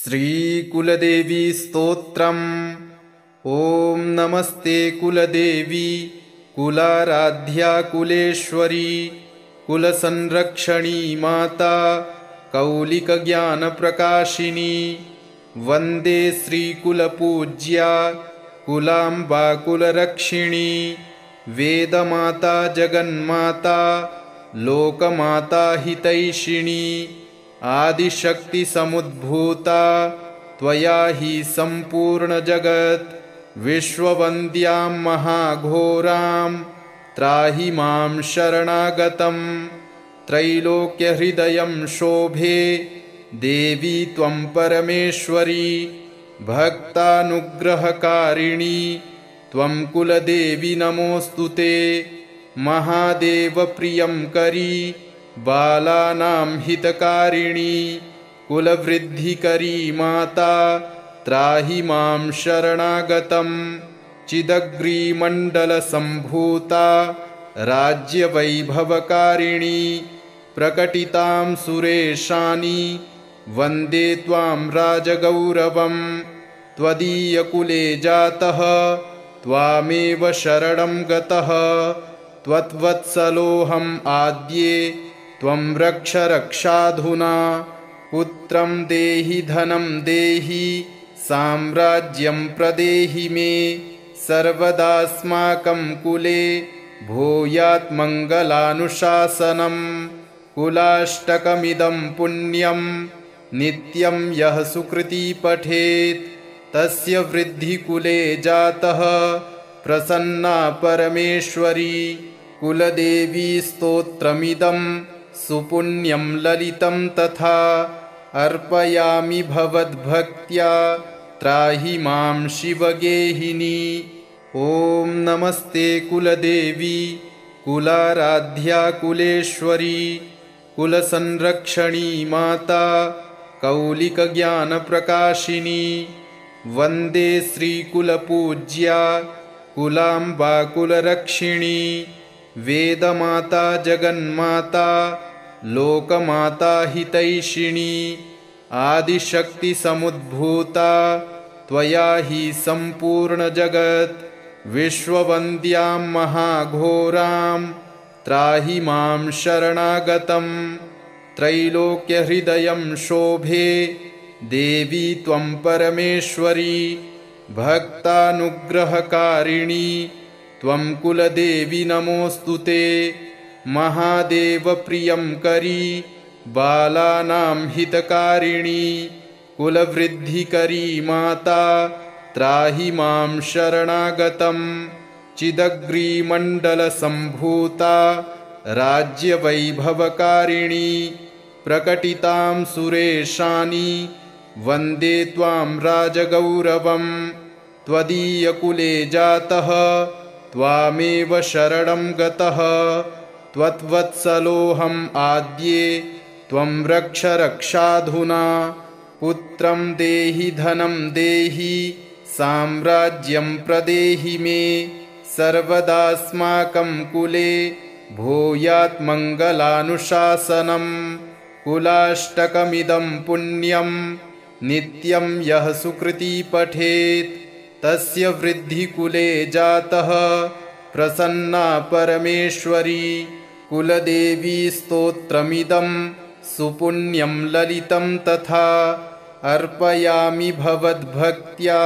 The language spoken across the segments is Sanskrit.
श्रीकुलदेवी स्तोत्रम्। ॐ नमस्ते कुलदेवी कुलाराध्या कुलेश्वरी कुलसंरक्षणी माता कौलिकज्ञानप्रकाशिनी वन्दे श्रीकुलपूज्या कुलाम्बा कुलरक्षिणी वेदमाता जगन्माता लोकमाता हितैषिणी आदिशक्तिसमुद्भूता त्वया हि सम्पूर्ण जगत् विश्ववन्द्यां महाघोरां त्राहि मां शरणागतं त्रैलोक्यहृदयं शोभे देवी त्वं परमेश्वरी भक्तानुग्रहकारिणी त्वं कुलदेवी नमोऽस्तुते महादेवप्रियं करी बालानां हितकारिणी कुलवृद्धिकरी माता त्राहि मां शरणागतं चिदग्रीमण्डलसम्भूता राज्यवैभवकारिणी प्रकटितां सुरेशानि वन्दे त्वां राजगौरवं त्वदीयकुले जातः त्वामेव शरणं गतः त्वद्वत्सलोऽहम् आद्ये त्वं रक्ष रक्षाधुना पुत्रं देहि धनं देहि साम्राज्यं प्रदेहि मे सर्वदास्माकं कुले भूयात् मङ्गलानुशासनं कुलाष्टकमिदं पुण्यं नित्यं यः सुकृती पठेत् तस्य वृद्धिकुले जातः प्रसन्ना परमेश्वरी कुलदेवी स्तोत्रमिदं सुपुण्यं ललितं तथा अर्पयामि भवद्भक्त्या त्राहि मां शिवगेहिनी। ॐ नमस्ते कुलदेवी कुलाराध्या कुलेश्वरी कुलसंरक्षणी माता कौलिकज्ञानप्रकाशिनी वन्दे श्रीकुलपूज्या कुलाम्बा कुलरक्षिणी वेदमाता जगन्माता लोकमाता हितैषिणी आदिशक्तिसमुद्भूता त्वया हि सम्पूर्ण जगत् विश्ववन्द्यां महाघोरां त्राहि मां शरणागतं त्रैलोक्यहृदयं शोभे देवी त्वं परमेश्वरी भक्तानुग्रहकारिणी त्वं कुलदेवी नमोऽस्तुते महादेवप्रियं करी बालानां हितकारिणी कुलवृद्धिकरी माता त्राहि मां शरणागतं चिदग्रीमण्डलसम्भूता राज्यवैभवकारिणी प्रकटितां सुरेशानि वन्दे त्वां राजगौरवं त्वदीयकुले जातः त्वामेव शरणं गतः त्वद्वत्सलोऽहम् आद्ये त्वं रक्ष रक्षाधुना पुत्रं देहि धनं देहि साम्राज्यं प्रदेहि मे सर्वदास्माकं कुले भूयात् मङ्गलानुशासनं कुलाष्टकमिदं पुण्यं नित्यं यः सुकृती पठेत् तस्य वृद्धिकुले जातः प्रसन्ना परमेश्वरी कुलदेवी स्तोत्रमिदं सुपुण्यं ललितं तथा अर्पयामि भवद्भक्त्या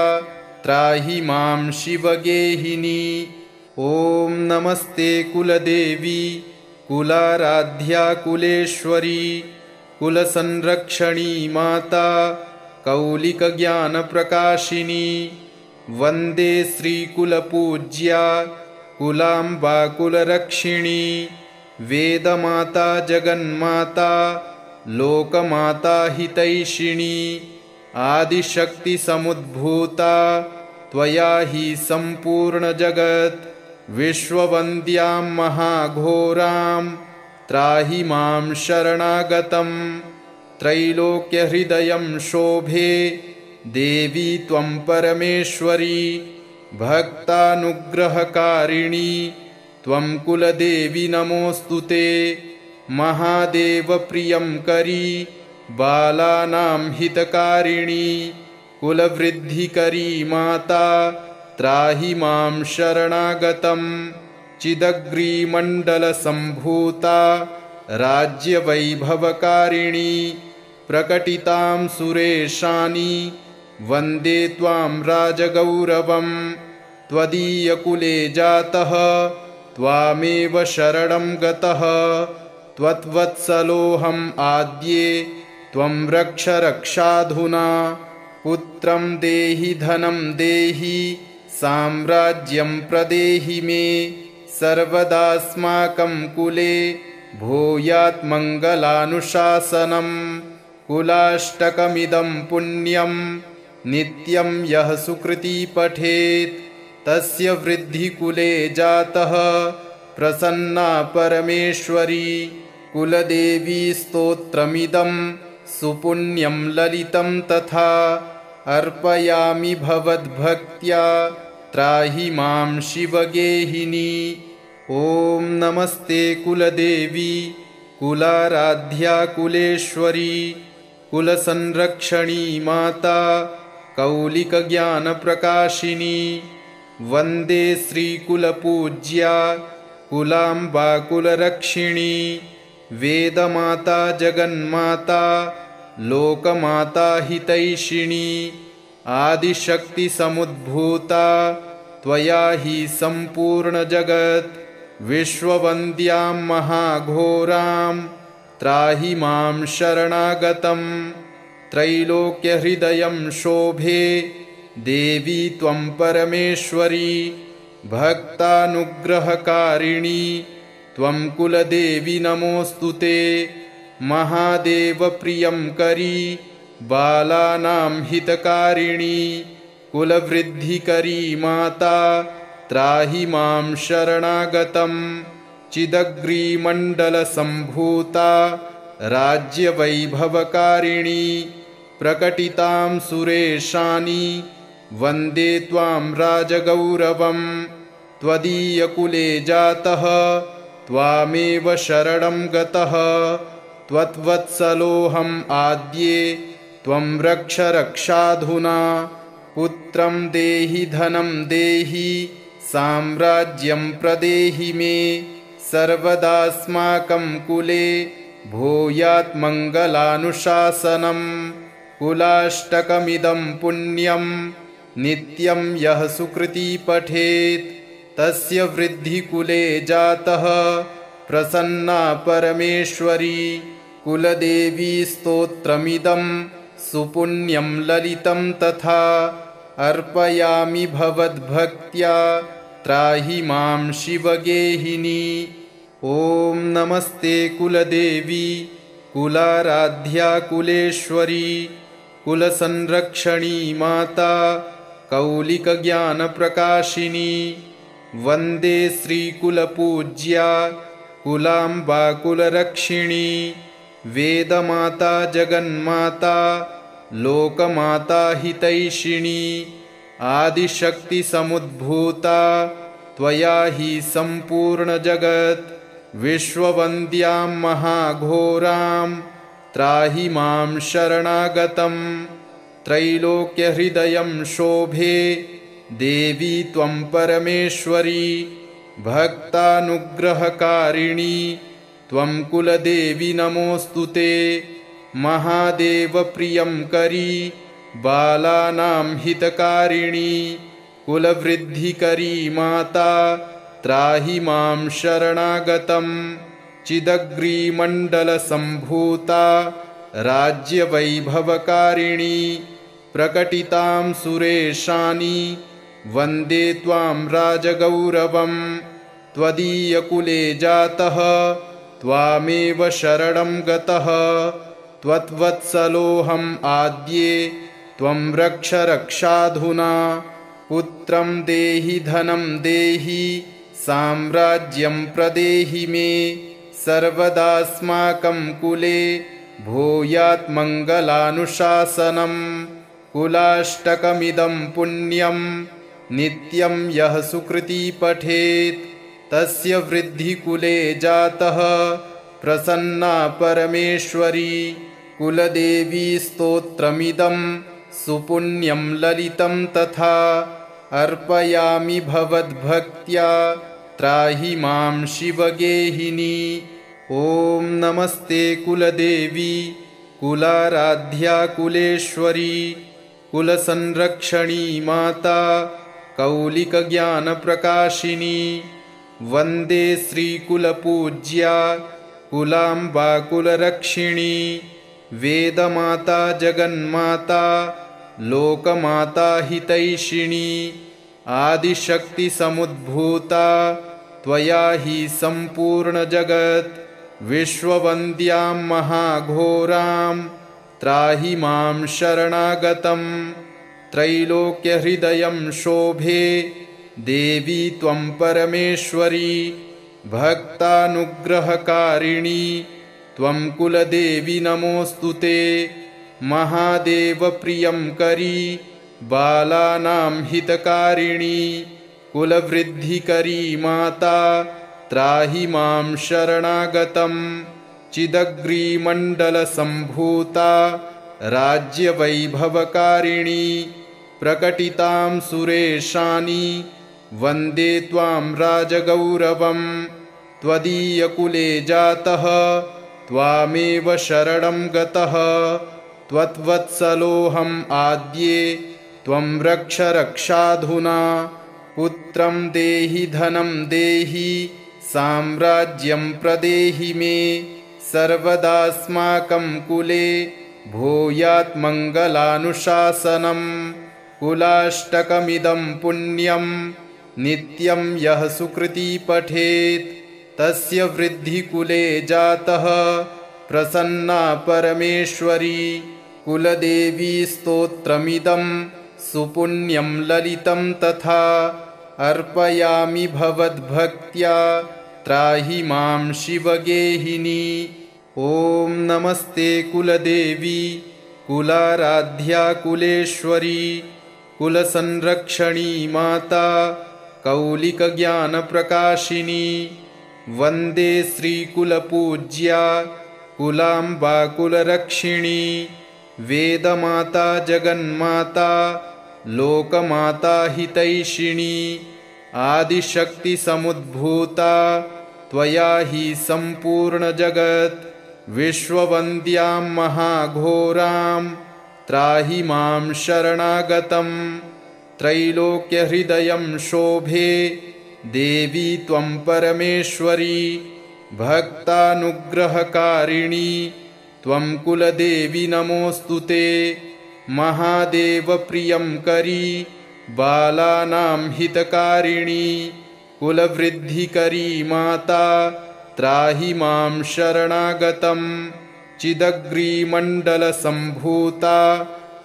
त्राहि मां शिवगेहिनी। ॐ नमस्ते कुलदेवी कुलाराध्या कुलेश्वरी कुलसंरक्षणी माता कौलिकज्ञानप्रकाशिनी वन्दे श्रीकुलपूज्या कुलाम्बा कुलरक्षिणी वेदमाता जगन्माता लोकमाता हितैषिणी आदिशक्तिसमुद्भूता त्वया हि सम्पूर्ण जगत् विश्ववन्द्यां महाघोरां त्राहि मां शरणागतं त्रैलोक्यहृदयं शोभे देवी त्वं परमेश्वरी भक्तानुग्रहकारिणी त्वं कुलदेवी नमोऽस्तुते महादेवप्रियं करी बालानां हितकारिणी कुलवृद्धिकरी माता त्राहि मां शरणागतं चिदग्रीमण्डलसम्भूता राज्यवैभवकारिणी प्रकटितां सुरेशानि वन्दे त्वां राजगौरवं त्वदीयकुले जातः त्वामेव शरणं गतः त्वत्वत्सलोऽहम् आद्ये त्वं रक्ष रक्षाधुना पुत्रं देहि धनं देहि साम्राज्यं प्रदेहि मे सर्वदास्माकं कुले भूयात् मङ्गलानुशासनं कुलाष्टकमिदं पुण्यं नित्यं यः सुकृती पठेत् तस्य वृद्धिकुले जातः प्रसन्ना परमेश्वरी कुलदेवी स्तोत्रमिदं सुपुण्यं ललितं तथा अर्पयामि भवद्भक्त्या त्राहि मां शिवगेहिनी। ॐ नमस्ते कुलदेवी कुलाराध्या कुलेश्वरी कुलसंरक्षणी माता कौलिकज्ञानप्रकाशिनी वन्दे श्रीकुलपूज्या कुलाम्बा कुलरक्षिणी वेदमाता जगन्माता लोकमाता हितैषिणी आदिशक्तिसमुद्भूता त्वया हि सम्पूर्णजगत् विश्ववन्द्यां महाघोरां त्राहि मां शरणागतं त्रैलोक्यहृदयं शोभे देवी त्वं परमेश्वरी भक्तानुग्रहकारिणी त्वं कुलदेवी नमोऽस्तु ते महादेवप्रियं करी बालानां हितकारिणी कुलवृद्धिकरी माता त्राहि मां शरणागतं चिदग्रीमण्डलसम्भूता राज्यवैभवकारिणी प्रकटितां सुरेशानि वन्दे त्वां राजगौरवं त्वदीयकुले जातः त्वामेव शरणं गतः त्वत्वत्सलोऽहम् आद्ये त्वं रक्ष रक्षाधुना पुत्रं देहि धनं देहि साम्राज्यं प्रदेहि मे सर्वदास्माकं कुले भूयात् मङ्गलानुशासनं कुलाष्टकमिदं पुण्यं नित्यं यः सुकृती पठेत् तस्य वृद्धिकुले जातः प्रसन्ना परमेश्वरी कुलदेवी स्तोत्रमिदं सुपुण्यं ललितं तथा अर्पयामि भवद्भक्त्या त्राहि मां शिवगेहिनी। ॐ नमस्ते कुलदेवी कुलाराध्या कुलेश्वरी कुलसंरक्षणी माता कौलिकज्ञानप्रकाशिनी वन्दे श्रीकुलपूज्या कुलाम्बा कुलरक्षिणी वेदमाता जगन्माता लोकमाता हितैषिणी आदिशक्तिसमुद्भूता त्वया हि सम्पूर्णजगत् विश्ववन्द्यां महाघोरां त्राहि मां शरणागतं त्रैलोक्यहृदयं शोभे देवी त्वं परमेश्वरी भक्तानुग्रहकारिणी त्वं कुलदेवी नमोऽस्तु ते महादेवप्रियं करी बालानां हितकारिणी कुलवृद्धिकरी माता त्राहि मां शरणागतं चिदग्रीमण्डलसम्भूता राज्यवैभवकारिणी प्रकटितां सुरेशानि वन्दे त्वां राजगौरवं त्वदीयकुले जातः त्वामेव शरणं गतः त्वत्वत्सलोऽहम् आद्ये त्वं रक्ष रक्षाधुना पुत्रं देहि धनं देहि साम्राज्यं प्रदेहि मे सर्वदास्माकं कुले भूयात् मङ्गलानुशासनं कुलाष्टकमिदं पुण्यं नित्यं यः सुकृती पठेत् तस्य वृद्धिकुले जातः प्रसन्ना परमेश्वरी कुलदेवी स्तोत्रमिदं सुपुण्यं ललितं तथा अर्पयामि भवद्भक्त्या त्राहि मां शिवगेहिनी। ॐ नमस्ते कुलदेवी कुलाराध्या कुलेश्वरी कुलसंरक्षणी माता कौलिकज्ञानप्रकाशिनी। वन्दे श्रीकुलपूज्या कुलाम्बा कुलरक्षिणी। वेदमाता जगन्माता लोकमाता हितैषिणी। आदिशक्तिसमुद्भूता त्वया हि सम्पूर्णजगत्। विश्ववन्द्यां महाघोरां त्राहि मां शरणागतं। त्रैलोक्यहृदयं शोभे देवी त्वं परमेश्वरी। भक्तानुग्रहकारिणी त्वं कुलदेवी नमोऽस्तु ते। महादेवप्रियं करी बालानां हितकारिणी। कुलवृद्धिकरी माता त्राहि मां शरणागतं। चिदग्रीमण्डलसम्भूता राज्यवैभवकारिणी। प्रकटितां सुरेशानि वन्दे त्वां राजगौरवं। त्वदीयकुले जातः त्वामेव शरणं गतः। त्वत्वत्सलोऽहम् आद्ये त्वं रक्ष रक्षाधुना। पुत्रं देहि धनं देहि साम्राज्यं प्रदेहि मे। सर्वदास्माकं कुले भूयात् मङ्गलानुशासनम्। कुलाष्टकमिदं पुण्यं नित्यं यः सुकृती पठेत् तस्य वृद्धिकुले जातः प्रसन्ना परमेश्वरी। कुलदेवी स्तोत्रमिदं सुपुण्यं ललितं तथा अर्पयामि भवद्भक्त्या त्राहि मां शिवगेहिनी। ॐ नमस्ते कुलदेवी कुलाराध्या कुलेश्वरी कुलसंरक्षणी माता कौलिकज्ञानप्रकाशिनी। वन्दे श्रीकुलपूज्या कुलाम्बा कुलरक्षिणी। वेदमाता जगन्माता लोकमाता हितैषिणी। आदिशक्तिसमुद्भूता त्वया हि सम्पूर्णजगत्। विश्ववन्द्यां महाघोरां त्राहि मां शरणागतं। त्रैलोक्यहृदयं शोभे देवी त्वं परमेश्वरी। भक्तानुग्रहकारिणी त्वं कुलदेवी नमोऽस्तु ते। महादेवप्रियं करी बालानां हितकारिणी। कुलवृद्धिकरी माता त्राहि मां शरणागतं। चिदग्रीमण्डलसम्भूता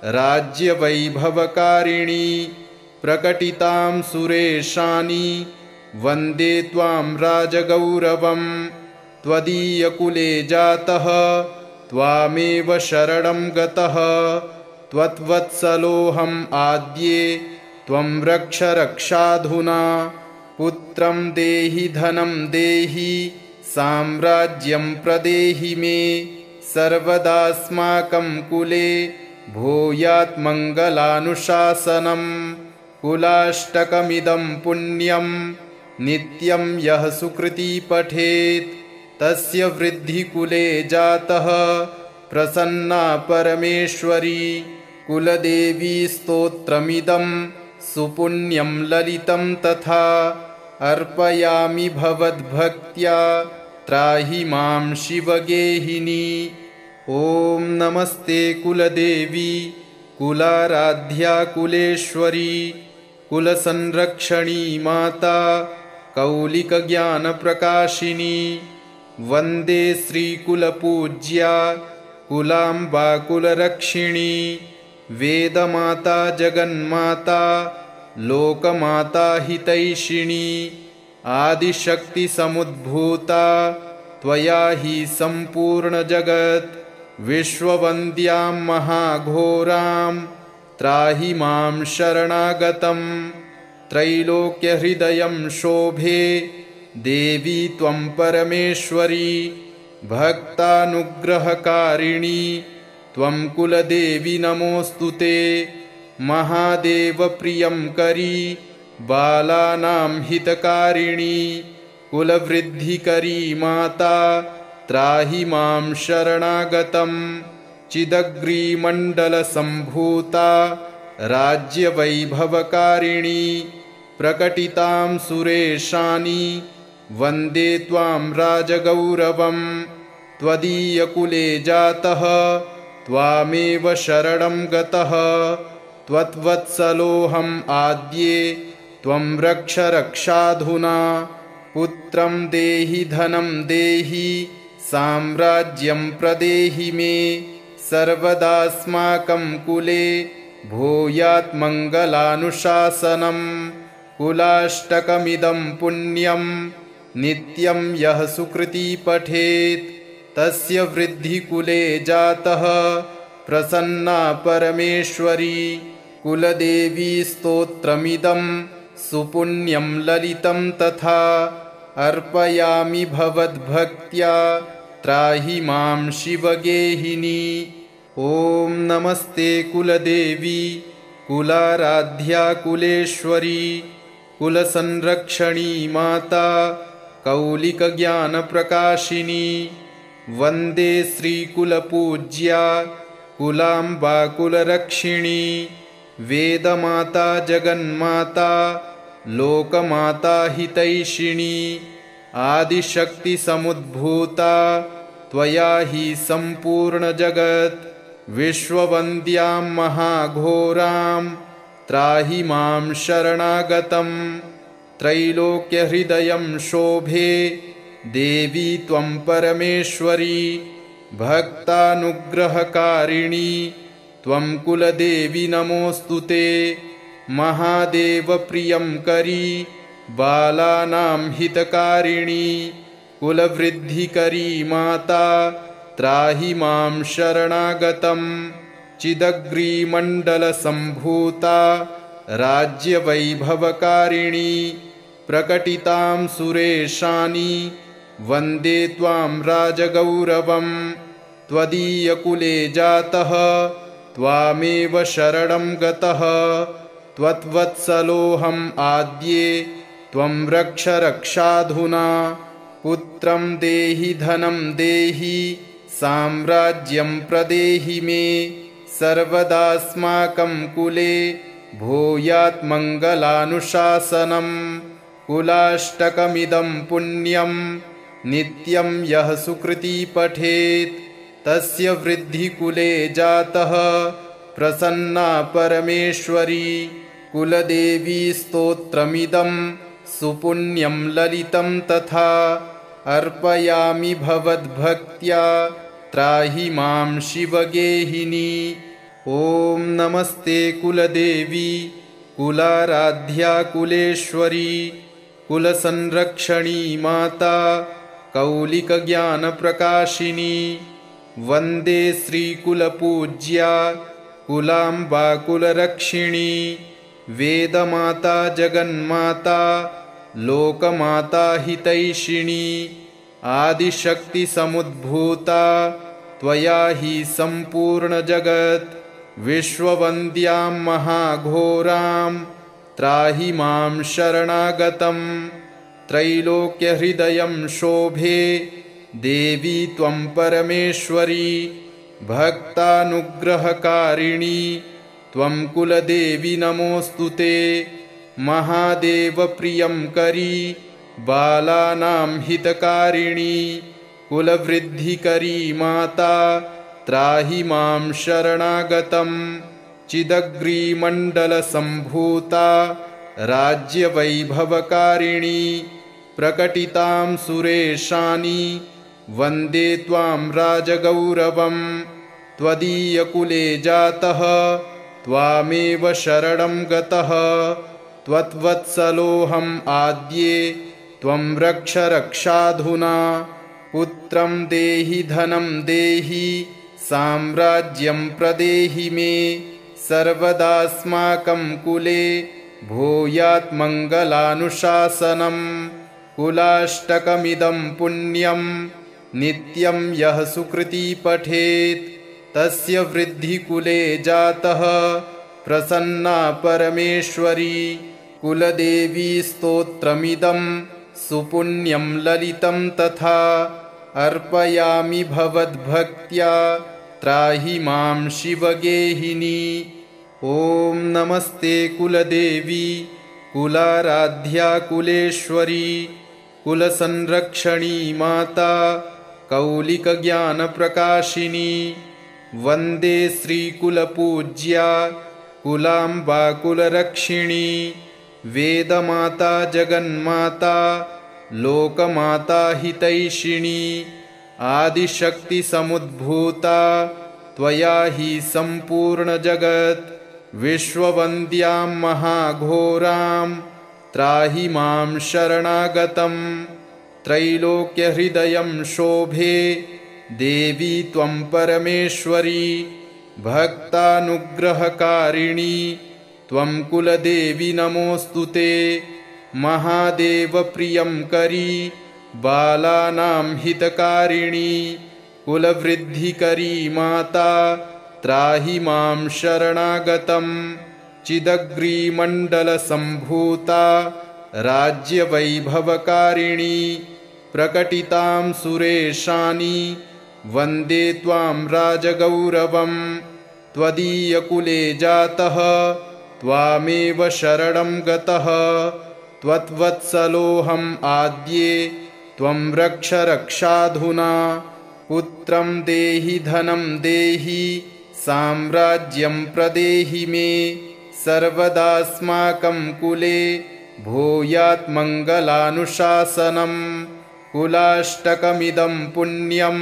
राज्यवैभवकारिणी। प्रकटितां सुरेशानि वन्दे त्वां राजगौरवं। त्वदीयकुले जातः त्वामेव शरणं गतः। त्वत्वत्सलोऽहम् आद्ये त्वं रक्ष रक्षाधुना। पुत्रं देहि धनं देहि साम्राज्यं प्रदेहि मे। सर्वदास्माकं कुले भूयात् मङ्गलानुशासनम्। कुलाष्टकमिदं पुण्यं नित्यं यः सुकृती पठेत् तस्य वृद्धिकुले जातः प्रसन्ना परमेश्वरी। कुलदेवी स्तोत्रमिदं सुपुण्यं ललितं तथा अर्पयामि भवद्भक्त्या त्राहि मां शिवगेहिनी। ॐ नमस्ते कुलदेवी कुलाराध्या कुलेश्वरी कुलसंरक्षणी माता कौलिकज्ञानप्रकाशिनी। वन्दे श्रीकुलपूज्या कुलाम्बा कुलरक्षिणी। वेदमाता जगन्माता लोकमाता हितैषिणी। आदिशक्तिसमुद्भूता त्वया हि सम्पूर्णजगत्। विश्ववन्द्यां महाघोरां त्राहि मां शरणागतं। त्रैलोक्यहृदयं शोभे देवी त्वं परमेश्वरी। भक्तानुग्रहकारिणी त्वं कुलदेवी नमोऽस्तु ते। महादेवप्रियं करी बालानां हितकारिणी कुलवृद्धिकरी माता त्राहि मां शरणागतं। चिदग्रीमण्डलसम्भूता राज्यवैभवकारिणी प्रकटितां सुरेशानि वन्दे त्वां राजगौरवं। त्वदीयकुले जातः त्वामेव शरणं गतः त्वद्वत्सलोऽहम् आद्ये त्वं रक्ष रक्षाधुना। पुत्रं देहि धनं देहि साम्राज्यं प्रदेहि मे सर्वदास्माकं कुले भूयात् मङ्गलानुशासनं। कुलाष्टकमिदं पुण्यं नित्यं यः सुकृती पठेत् तस्य वृद्धिकुले जातः प्रसन्ना परमेश्वरी। कुलदेवी स्तोत्रमिदं सुपुण्यं ललितं तथा अर्पयामि भवद्भक्त्या त्राहि मां शिवगेहिनी। ॐ नमस्ते कुलदेवी कुलाराध्या कुलेश्वरी कुलसंरक्षणी माता कौलिकज्ञानप्रकाशिनी। वन्दे श्रीकुलपूज्या कुलाम्बा कुलरक्षिणी। वेदमाता जगन्माता लोकमाता हितैषिणी। आदिशक्तिसमुद्भूता त्वया हि सम्पूर्णजगत् विश्ववन्द्यां महाघोरां त्राहि मां शरणागतं। त्रैलोक्यहृदयं शोभे देवी त्वं परमेश्वरी भक्तानुग्रहकारिणी त्वं कुलदेवी नमोऽस्तु ते। महादेवप्रियं करी बालानां हितकारिणी कुलवृद्धिकरी माता त्राहि मां शरणागतं। चिदग्रीमण्डलसम्भूता राज्यवैभवकारिणी प्रकटितां सुरेशानि वन्दे त्वां राजगौरवं। त्वदीयकुले जातः त्वामेव शरणं गतः त्वद्वत्सलोऽहम् आद्ये त्वं रक्ष रक्षाधुना। पुत्रं देहि धनं देहि साम्राज्यं प्रदेहि मे सर्वदास्माकं कुले भूयात् मङ्गलानुशासनं। कुलाष्टकमिदं पुण्यं नित्यं यः सुकृती पठेत् तस्य वृद्धिकुले जातः प्रसन्ना परमेश्वरी। कुलदेवी स्तोत्रमिदं सुपुण्यं ललितं तथा अर्पयामि भवद्भक्त्या त्राहि मां शिवगेहिनी। ॐ नमस्ते कुलदेवी कुलाराध्या कुलेश्वरी कुलसंरक्षणी माता कौलिकज्ञानप्रकाशिनी। वन्दे श्रीकुलपूज्या कुलाम्बा कुलरक्षिणी। वेदमाता जगन्माता लोकमाता हितैषिणी। आदिशक्तिसमुद्भूता त्वया हि सम्पूर्णजगत् विश्ववन्द्यां महाघोरां त्राहि मां शरणागतं। त्रैलोक्यहृदयं शोभे देवी त्वं परमेश्वरी भक्तानुग्रहकारिणी त्वं कुलदेवी नमोऽस्तु ते। महादेवप्रियं करी बालानां हितकारिणी कुलवृद्धिकरी माता त्राहि मां शरणागतं। चिदग्रीमण्डलसम्भूता राज्यवैभवकारिणी प्रकटितां सुरेशानि वन्दे त्वां राजगौरवं। त्वदीयकुले जातः त्वामेव शरणं गतः त्वद्वत्सलोऽहम् आद्ये त्वं रक्ष रक्षाधुना। पुत्रं देहि धनं देहि साम्राज्यं प्रदेहि मे सर्वदास्माकं कुले भूयात् मङ्गलानुशासनं। कुलाष्टकमिदं पुण्यं नित्यं यः सुकृती पठेत् तस्य वृद्धिकुले जातः प्रसन्ना परमेश्वरी कुलदेवी स्तोत्रमिदं सुपुण्यं ललितं तथा अर्पयामि भवद्भक्त्या त्राहि मां शिवगेहिनी। ॐ नमस्ते कुलदेवी कुलाराध्या कुलेश्वरी कुलसंरक्षणी माता कौलिकज्ञानप्रकाशिनी वन्दे श्रीकुलपूज्या कुलाम्बा कुलरक्षिणी वेदमाता जगन्माता लोकमाता हितैषिणी आदिशक्तिसमुद्भूता त्वया हि सम्पूर्णजगत् विश्ववन्द्यां महाघोरां त्राहि मां शरणागतं त्रैलोक्यहृदयं शोभे देवी त्वं परमेश्वरी भक्तानुग्रहकारिणी त्वं कुलदेवी नमोऽस्तु ते महादेवप्रियं करी बालानां हितकारिणी कुलवृद्धिकरी माता त्राहि मां शरणागतं चिदग्रीमण्डलसम्भूता राज्यवैभवकारिणी प्रकटितां सुरेशानि वन्दे त्वां राजगौरवं त्वदीयकुले जातः त्वामेव शरणं गतः त्वद्वत्सलोऽहम् आद्ये त्वं रक्ष रक्षाधुना पुत्रं देहि धनं देहि साम्राज्यं प्रदेहि मे सर्वदास्माकं कुले भूयात् मङ्गलानुशासनं कुलाष्टकमिदं पुण्यं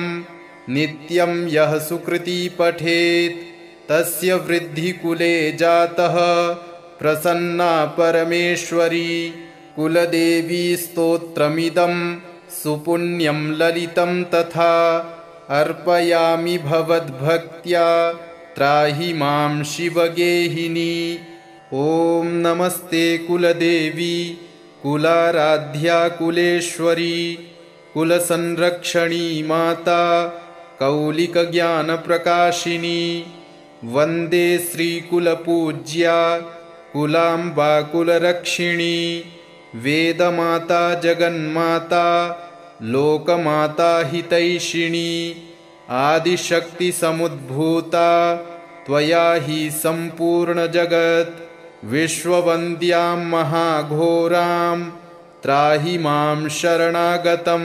नित्यं यः सुकृती पठेत् तस्य वृद्धिकुले जातः प्रसन्ना परमेश्वरी कुलदेवी स्तोत्रमिदं सुपुण्यं ललितं तथा अर्पयामि भवद्भक्त्या त्राहि मां शिवगेहिनी। ॐ नमस्ते कुलदेवी कुलाराध्या कुलेश्वरी कुलसंरक्षणी माता कौलिकज्ञानप्रकाशिनी वन्दे श्रीकुलपूज्या कुलाम्बा कुलरक्षिणी वेदमाता जगन्माता लोकमाता हितैषिणी आदिशक्तिसमुद्भूता त्वया हि सम्पूर्णजगत् विश्ववन्द्यां महाघोरां त्राहि मां शरणागतं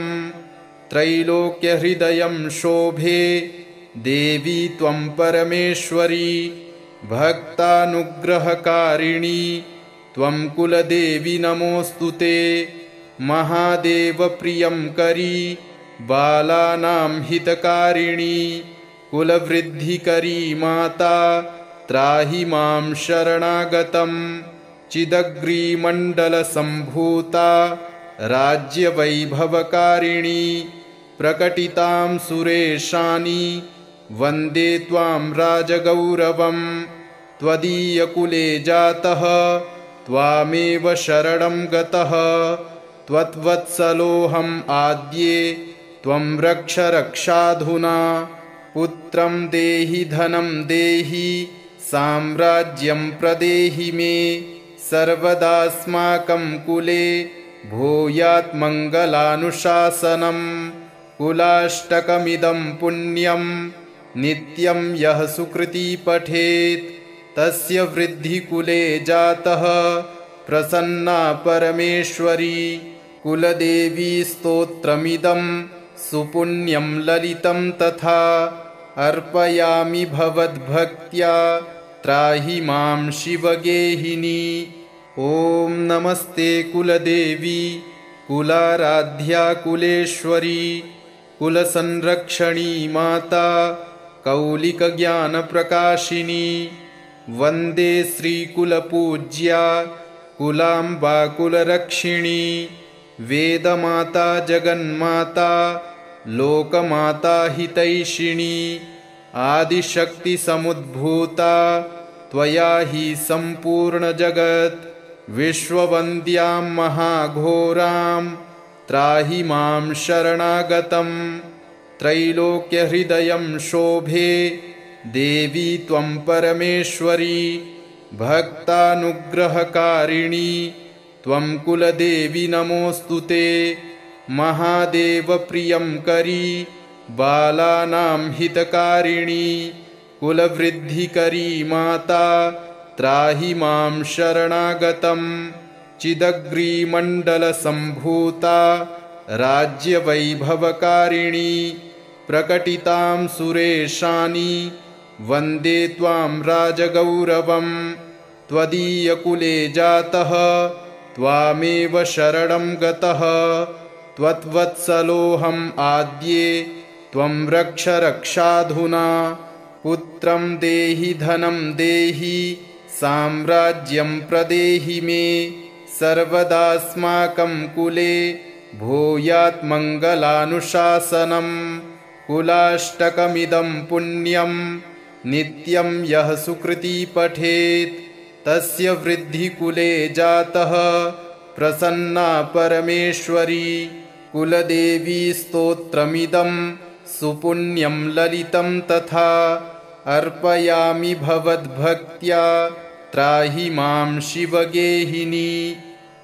त्रैलोक्यहृदयं शोभे देवी त्वं परमेश्वरी भक्तानुग्रहकारिणी त्वं कुलदेवी नमोऽस्तु ते महादेवप्रियं करी बालानां हितकारिणी कुलवृद्धिकरी माता त्राहि मां शरणागतं चिदग्रीमण्डलसम्भूता राज्यवैभवकारिणी प्रकटितां सुरेशानि वन्दे त्वां राजगौरवं त्वदीयकुले जातः त्वामेव शरणं गतः त्वद्वत्सलोऽहम् आद्ये त्वं रक्ष रक्षाधुना पुत्रं देहि धनं देहि साम्राज्यं प्रदेहि मे सर्वदास्माकं कुले भूयात् मङ्गलानुशासनं कुलाष्टकमिदं पुण्यं नित्यं यः सुकृती पठेत् तस्य वृद्धिकुले जातः प्रसन्ना परमेश्वरी कुलदेवी स्तोत्रमिदं सुपुण्यं ललितं तथा अर्पयामि भवद्भक्त्या त्राहि मां शिवगेहिनी। ॐ नमस्ते कुलदेवी कुलाराध्या कुलेश्वरी कुलसंरक्षणी माता कौलिकज्ञानप्रकाशिनी वन्दे श्रीकुलपूज्या कुलाम्बा कुलरक्षिणी वेदमाता जगन्माता लोकमाता हितैषिणी आदिशक्तिसमुद्भूता त्वया हि सम्पूर्णजगत् विश्ववन्द्यां महाघोरां त्राहि मां शरणागतं त्रैलोक्यहृदयं शोभे देवी त्वं परमेश्वरी भक्तानुग्रहकारिणी त्वं कुलदेवी नमोऽस्तु ते। महादेवप्रियङ्करी बालानां हितकारिणी कुलवृद्धिकरी माता त्राहि मां शरणागतं। चिदग्रीमण्डलसम्भूता राज्यवैभवकारिणी प्रकटितां सुरेशानि वन्दे त्वां राजगौरवं। त्वदीयकुले जातः त्वामेव शरणं गतः त्वद्वत्सलोऽहम् आद्ये त्वं रक्ष रक्षाधुना। पुत्रं देहि धनं देहि साम्राज्यं प्रदेहि मे सर्वदास्माकं कुले भूयात् मङ्गलानुशासनम्। कुलाष्टकमिदं पुण्यं नित्यं यः सुकृती पठेत् तस्य वृद्धिकुले जातः प्रसन्ना परमेश्वरी। कुलदेवी स्तोत्रमिदं सुपुण्यं ललितं तथा अर्पयामि भवद्भक्त्या त्राहि मां शिवगेहिनी।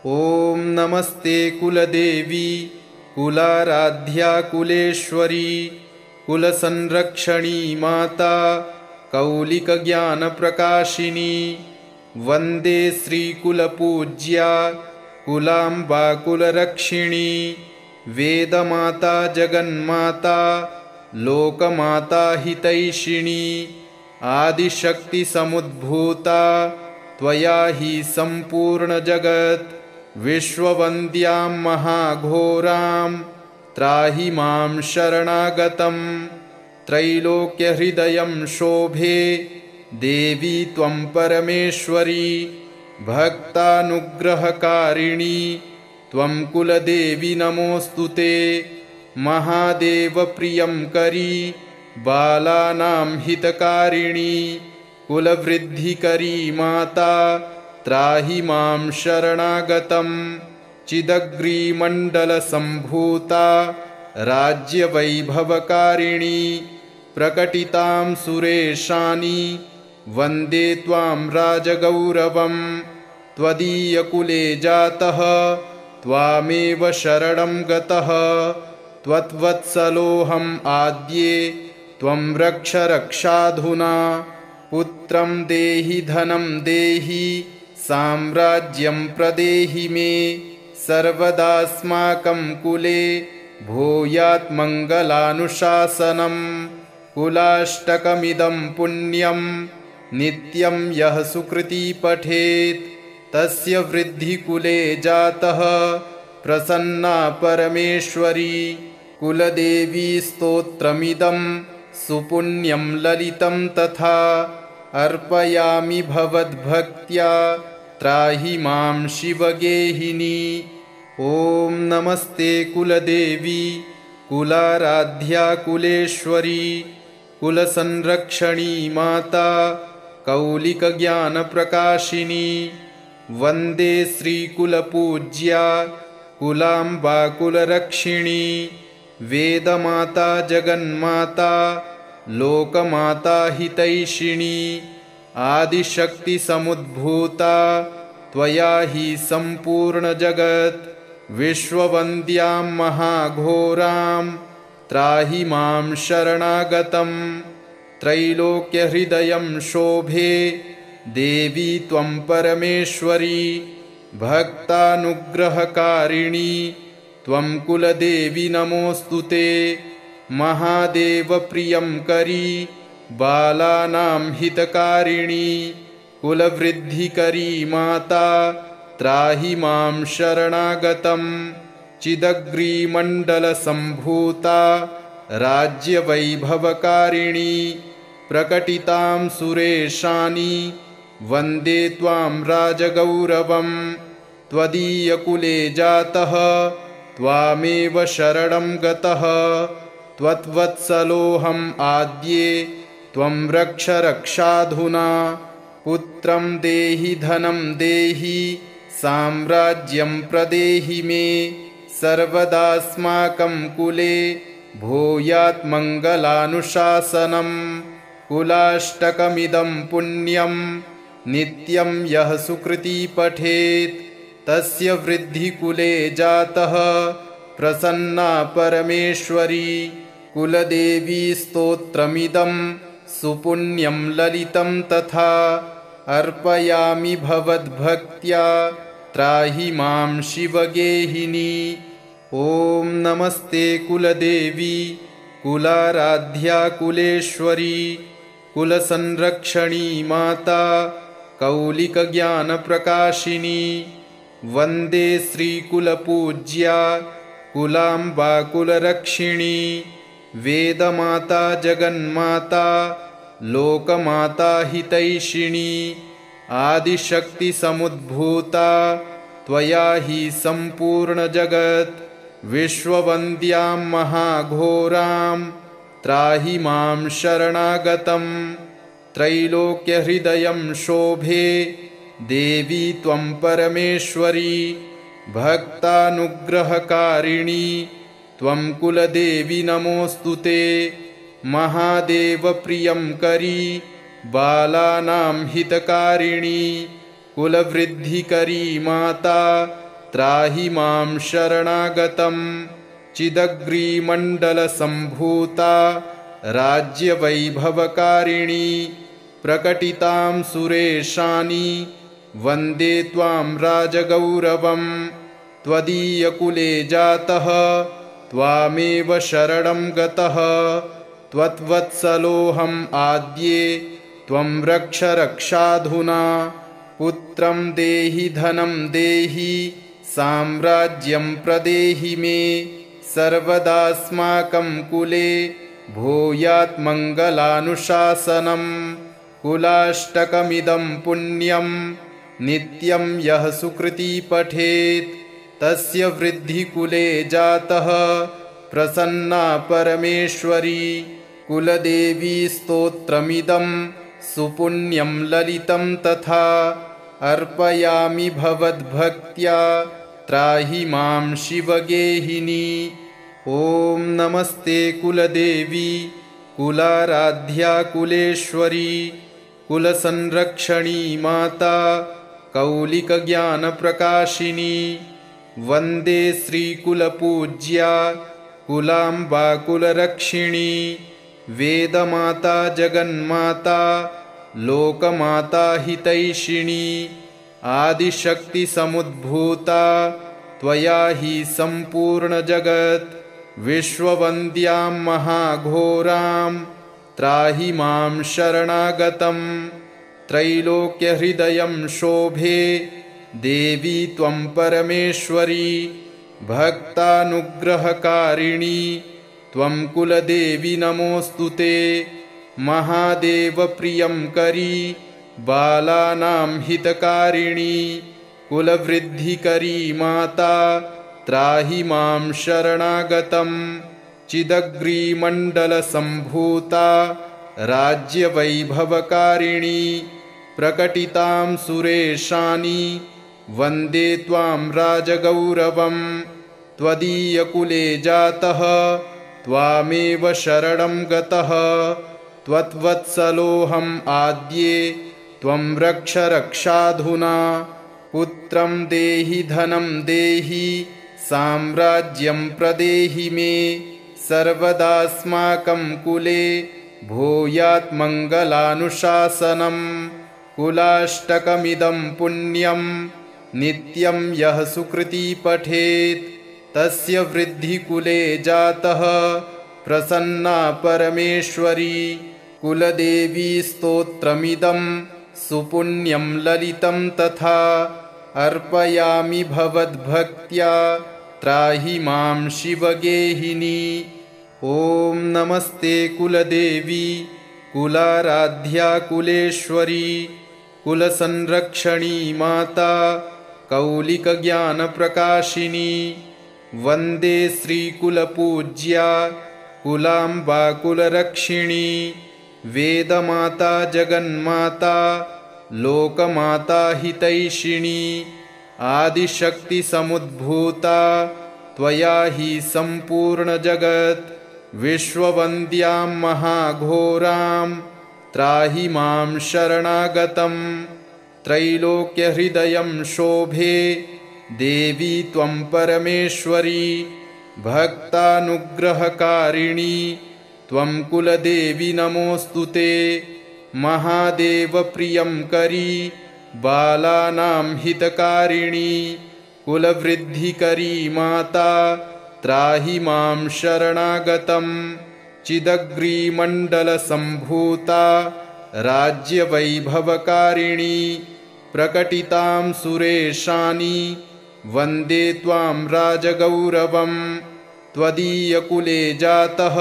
ॐ नमस्ते कुलदेवी कुलाराध्या कुलेश्वरी कुलसंरक्षणी माता कौलिकज्ञानप्रकाशिनी। वन्दे श्रीकुलपूज्या कुलाम्बा कुलरक्षिणी। वेदमाता जगन्माता लोकमाता हितैषिणी। आदिशक्तिसमुद्भूता त्वया हि सम्पूर्णजगत् विश्ववन्द्यां महाघोरां त्राहि मां शरणागतं। त्रैलोक्यहृदयं शोभे देवी त्वं परमेश्वरी भक्तानुग्रहकारिणी त्वं कुलदेवी नमोऽस्तु ते। महादेवप्रियङ्करी बालानां हितकारिणी कुलवृद्धिकरी माता त्राहि मां शरणागतं। चिदग्रीमण्डलसम्भूता राज्यवैभवकारिणी प्रकटितां सुरेशानि वन्दे त्वां राजगौरवं। त्वदीयकुले जातः त्वामेव शरणं गतः त्वद्वत्सलोऽहम् आद्ये त्वं रक्ष रक्षाधुना। पुत्रं देहि धनं देहि साम्राज्यं प्रदेहि मे सर्वदास्माकं कुले भूयात् मङ्गलानुशासनम्। कुलाष्टकमिदं पुण्यं नित्यं यः सुकृती पठेत् तस्य वृद्धिकुले जातः प्रसन्ना परमेश्वरी। कुलदेवी स्तोत्रमिदं सुपुण्यं ललितं तथा अर्पयामि भवद्भक्त्या त्राहि मां शिवगेहिनी। ॐ नमस्ते कुलदेवी कुलाराध्या कुलेश्वरी कुलसंरक्षणी माता कौलिकज्ञानप्रकाशिनी। वन्दे श्रीकुलपूज्या कुलाम्बा कुलरक्षिणी। वेदमाता जगन्माता लोकमाता हितैषिणी। आदिशक्तिसमुद्भूता त्वया हि सम्पूर्णजगत् विश्ववन्द्यां महाघोरां त्राहि मां शरणागतं। त्रैलोक्यहृदयं शोभे देवी त्वं परमेश्वरी भक्तानुग्रहकारिणी त्वं कुलदेवी नमोऽस्तु ते। महादेवप्रियङ्करी बालानां हितकारिणी कुलवृद्धिकरी माता त्राहि मां शरणागतं। चिदग्रीमण्डलसम्भूता राज्यवैभवकारिणी प्रकटितां सुरेशानि वन्दे त्वां राजगौरवं। त्वदीयकुले जातः त्वामेव शरणं गतः त्वद्वत्सलोऽहम् आद्ये त्वं रक्ष रक्षाधुना। पुत्रं देहि धनं देहि साम्राज्यं प्रदेहि मे सर्वदास्माकं कुले भूयात् मङ्गलानुशासनम्। कुलाष्टकमिदं पुण्यं नित्यं यः सुकृती पठेत् तस्य वृद्धिकुले जातः प्रसन्ना परमेश्वरी। कुलदेवी स्तोत्रमिदं सुपुण्यं ललितं तथा अर्पयामि भवद्भक्त्या त्राहि मां शिवगेहिनी। ॐ नमस्ते कुलदेवी कुलाराध्या कुलेश्वरी कुलसंरक्षणी माता कौलिकज्ञानप्रकाशिनी। वन्दे श्रीकुलपूज्या कुलाम्बा कुलरक्षिणी। वेदमाता जगन्माता लोकमाता हितैषिणी। आदिशक्तिसमुद्भूता त्वया हि सम्पूर्णजगत्। विश्ववन्द्यां महाघोरां त्राहि मां शरणागतं। त्रैलोक्यहृदयं शोभे देवी त्वं परमेश्वरी। भक्तानुग्रहकारिणी त्वं कुलदेवी नमोऽस्तु ते। महादेवप्रियंकरी बालानां हितकारिणी। कुलवृद्धिकरी माता त्राहि मां शरणागतं। चिदग्रीमण्डलसम्भूता राज्यवैभवकारिणी। प्रकटितां सुरेशानि वन्दे त्वां राजगौरवम्। त्वदीयकुले जातः त्वामेव शरणं गतः। त्वद्वत्सलोऽहम् आद्ये त्वं रक्ष रक्षाधुना। पुत्रं देहि धनं देहि साम्राज्यं प्रदेहि मे। सर्वदास्माकं कुले भूयात् मङ्गलानुशासनम्। कुलाष्टकमिदं पुण्यं नित्यं यः सुकृती पठेत् तस्य वृद्धिकुले जातः प्रसन्ना परमेश्वरी। कुलदेवी स्तोत्रमिदं सुपुण्यं ललितं तथा अर्पयामि भवद्भक्त्या त्राहि मां शिवगेहिनी। ॐ नमस्ते कुलदेवी कुलाराध्या कुलेश्वरी कुलसंरक्षणी माता कौलिकज्ञानप्रकाशिनी। वन्दे श्रीकुलपूज्या कुलाम्बा कुलरक्षिणी। वेदमाता जगन्माता लोकमाता हितैषिणी। आदिशक्तिसमुद्भूता त्वया हि सम्पूर्णजगत्। विश्ववन्द्यां महाघोरां त्राहि मां शरणागतं। त्रैलोक्यहृदयं शोभे देवी त्वं परमेश्वरी। भक्तानुग्रहकारिणी त्वं कुलदेवी नमोऽस्तु ते। महादेवप्रियंकरी बालानां हितकारिणी। कुलवृद्धिकरी माता त्राहि मां शरणागतं। चिदग्रीमण्डलसम्भूता राज्यवैभवकारिणी। प्रकटितां सुरेशानि वन्दे त्वां राजगौरवम्। त्वदीयकुले जातः त्वामेव शरणं गतः। त्वद्वत्सलोऽहम् आद्ये त्वं रक्ष रक्षाधुना। पुत्रं देहि धनं देहि साम्राज्यं प्रदेहि मे। सर्वदास्माकं कुले भूयात् मङ्गलानुशासनम्। कुलाष्टकमिदं पुण्यं नित्यं यः सुकृती पठेत् तस्य वृद्धिकुले जातः प्रसन्ना परमेश्वरी। कुलदेवी स्तोत्रमिदं सुपुण्यं ललितं तथा अर्पयामि भवद्भक्त्या त्राहि मां शिवगेहिनी। ॐ नमस्ते कुलदेवी कुलाराध्या कुलेश्वरी कुलसंरक्षणी माता कौलिकज्ञानप्रकाशिनी। वन्दे श्रीकुलपूज्या कुलाम्बा कुलरक्षिणी। वेदमाता जगन्माता लोकमाता हितैषिणी। आदिशक्तिसमुद्भूता त्वया हि सम्पूर्णजगत्। विश्ववन्द्यां महाघोरां त्राहि मां शरणागतं त्रैलोक्यहृदयं शोभे देवी त्वं परमेश्वरी भक्तानुग्रहकारिणी त्वं कुलदेवी नमोऽस्तु ते महादेवप्रियं करी बालानां हितकारिणी कुलवृद्धिकरी माता त्राहि मां शरणागतं चिदग्रीमण्डलसम्भूता राज्यवैभवकारिणी प्रकटितां सुरेशानि वन्दे त्वां राजगौरवं त्वदीयकुले जातः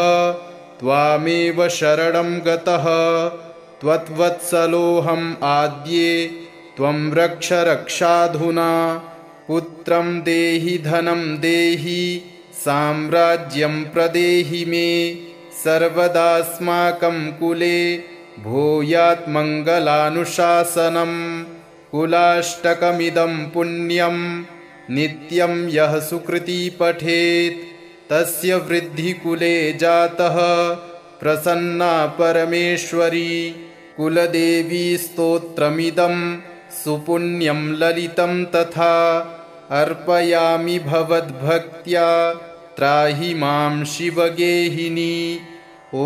त्वामेव शरणं गतः त्वद्वत्सलोऽहम् आद्ये त्वं रक्ष रक्षाधुना पुत्रं देहि धनं देहि साम्राज्यं प्रदेहि मे सर्वदास्माकं कुले भूयात् मङ्गलानुशासनं कुलाष्टकमिदं पुण्यं नित्यं यः सुकृती पठेत् तस्य वृद्धिकुले जातः प्रसन्ना परमेश्वरी कुलदेवी स्तोत्रमिदं सुपुण्यं ललितं तथा अर्पयामि भवद्भक्त्या त्राहि मां शिवगेहिनी। ॐ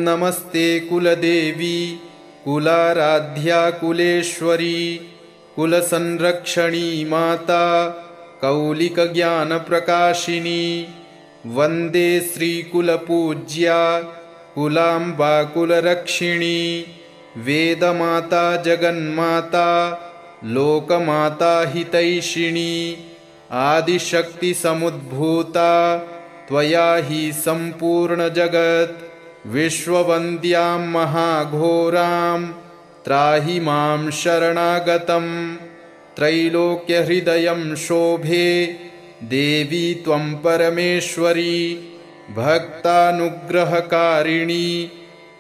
नमस्ते कुलदेवी कुलाराध्या कुलेश्वरी कुलसंरक्षणी माता कौलिकज्ञानप्रकाशिनी वन्दे श्रीकुलपूज्या कुलाम्बा कुलरक्षिणी वेदमाता जगन्माता लोकमाता हितैषिणी आदिशक्तिसमुद्भूता त्वया हि सम्पूर्णजगत् विश्ववन्द्यां महाघोरां त्राहि मां शरणागतं त्रैलोक्यहृदयं शोभे देवी त्वं परमेश्वरी भक्तानुग्रहकारिणी